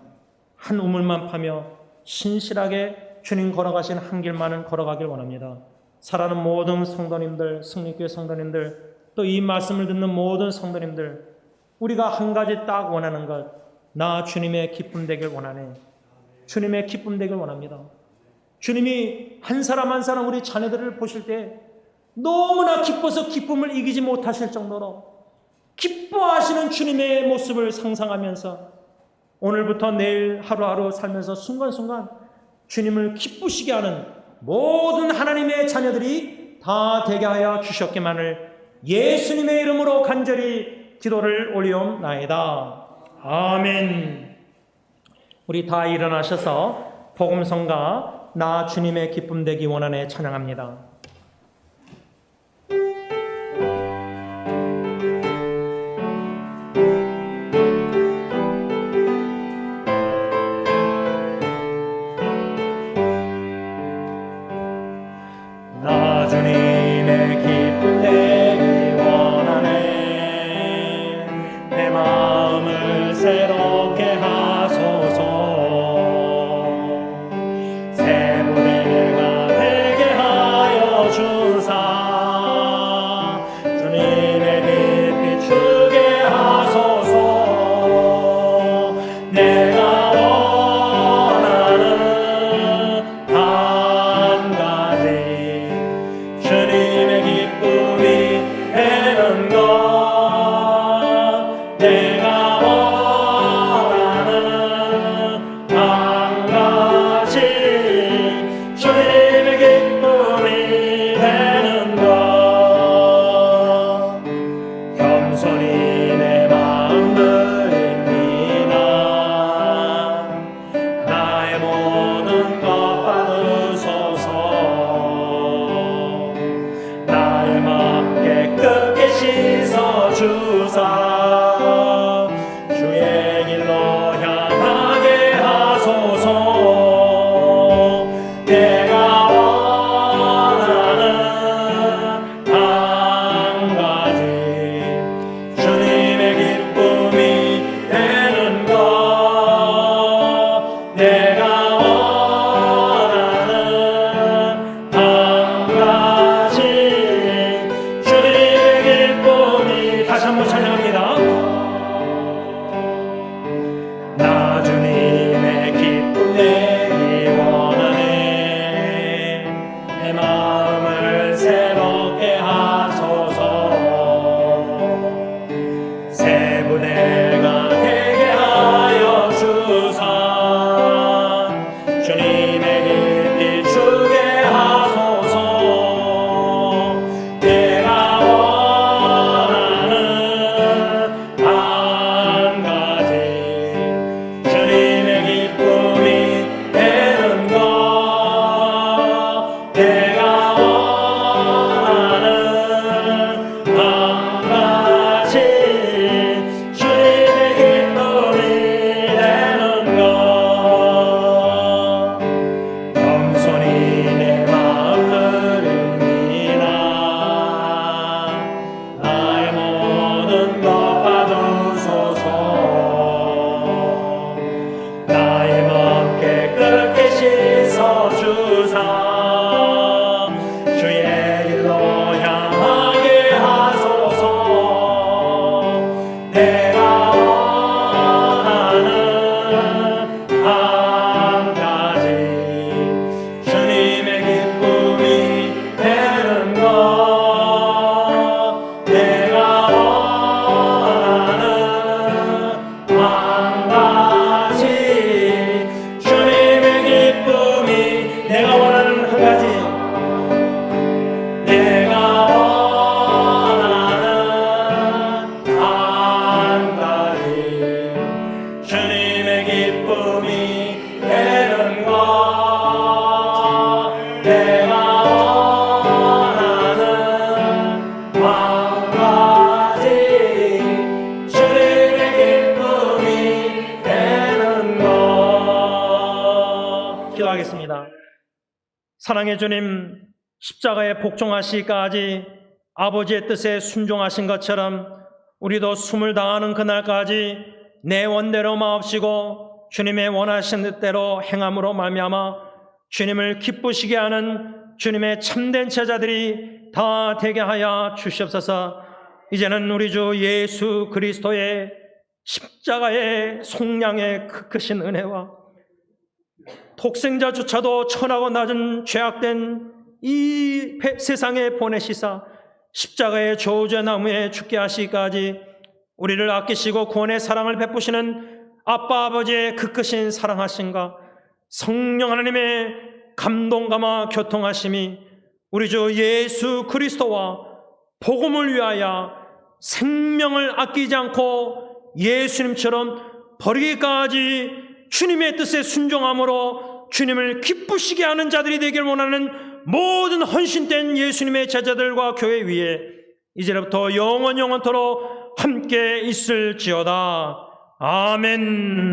한 우물만 파며 신실하게 주님 걸어가신 한 길만은 걸어가길 원합니다. 사랑하는 모든 성도님들, 승리교회 성도님들, 또 이 말씀을 듣는 모든 성도님들, 우리가 한 가지 딱 원하는 것, 나 주님의 기쁨 되길 원하네. 주님의 기쁨 되길 원합니다. 주님이 한 사람 한 사람 우리 자녀들을 보실 때 너무나 기뻐서 기쁨을 이기지 못하실 정도로 기뻐하시는 주님의 모습을 상상하면서 오늘부터 내일 하루하루 살면서 순간순간 주님을 기쁘시게 하는 모든 하나님의 자녀들이 다 되게 하여 주셨기만을 예수님의 이름으로 간절히 기도를 올리옵나이다. 아멘. 우리 다 일어나셔서 복음성가 나 주님의 기쁨 되기 원하네 찬양합니다. 나 주님의 기쁨 되기 원하네. 내 마음을 새롭게 하소서. 새 부대가 되게 하여 주사. 주님의 빛 비추게 하소서. 내가 원하는 한 가지 주님의 기쁨이 되는 것. 내가 원하는 한 가지 주님의 기쁨이 되는 것. 겸손히 내 마음 드립니다. 나의 모든 것 받으소서. 나의 마음 깨끗게 씻어주사. 주의 길로 향하게 하소서. 내가 원하는 한 가지 주님의 기쁨이 되는 것. 내가 원하는 한 가지 주님의 기쁨이. 다시 한번 찬양합니다. 나 주님의 기쁨 되기 원하네. 내 마음을 새롭게 하소서. 새 부대가 되게 하여 주사. 주님의 빛 비추게 하소서. 내가 원하는 한 가지 주님의 기쁨이 되는 것. 내가 원하는 한 가지 주님의 기쁨이 되는 것. 겸손히 내 마음 드립니다. 나의 모든 것 받으소서. 나의 마음 깨끗게 씻어주사. 주의 길로 향하게 하소서. 내가 원하는 한 가지 주님의 기쁨이 되는 것. 내가 원하는 한 가지 주님의 기쁨이. 내가 원하는 한 가지. 내가 원하는 한 가지 주님의 기쁨이 되는 것. 내가 원하는 한 가지 주님의 기쁨이 되는 것. 기도하겠습니다. 사랑의 주님, 십자가에 복종하시기까지 아버지의 뜻에 순종하신 것처럼 우리도 숨을 다하는 그날까지 내 원대로 마옵시고 주님의 원하신 뜻대로 행함으로 말미암아 주님을 기쁘시게 하는 주님의 참된 제자들이 다 되게 하여 주시옵소서. 이제는 우리 주 예수 그리스도의 십자가의 속량의 그 크신 은혜와 독생자조차도 천하고 낮은 죄악된 이 세상에 보내시사 십자가의 저주의 나무에 죽게 하시기까지 우리를 아끼시고 구원의 사랑을 베푸시는 아빠 아버지의 그 크신 사랑하심과 성령 하나님의 감동감화 교통하심이 우리 주 예수 그리스도와 복음을 위하여 생명을 아끼지 않고 예수님처럼 버리기까지 주님의 뜻에 순종함으로 주님을 기쁘시게 하는 자들이 되길 원하는 모든 헌신된 예수님의 제자들과 교회 위에 이제부터 영원토록 함께 있을지어다. 아멘.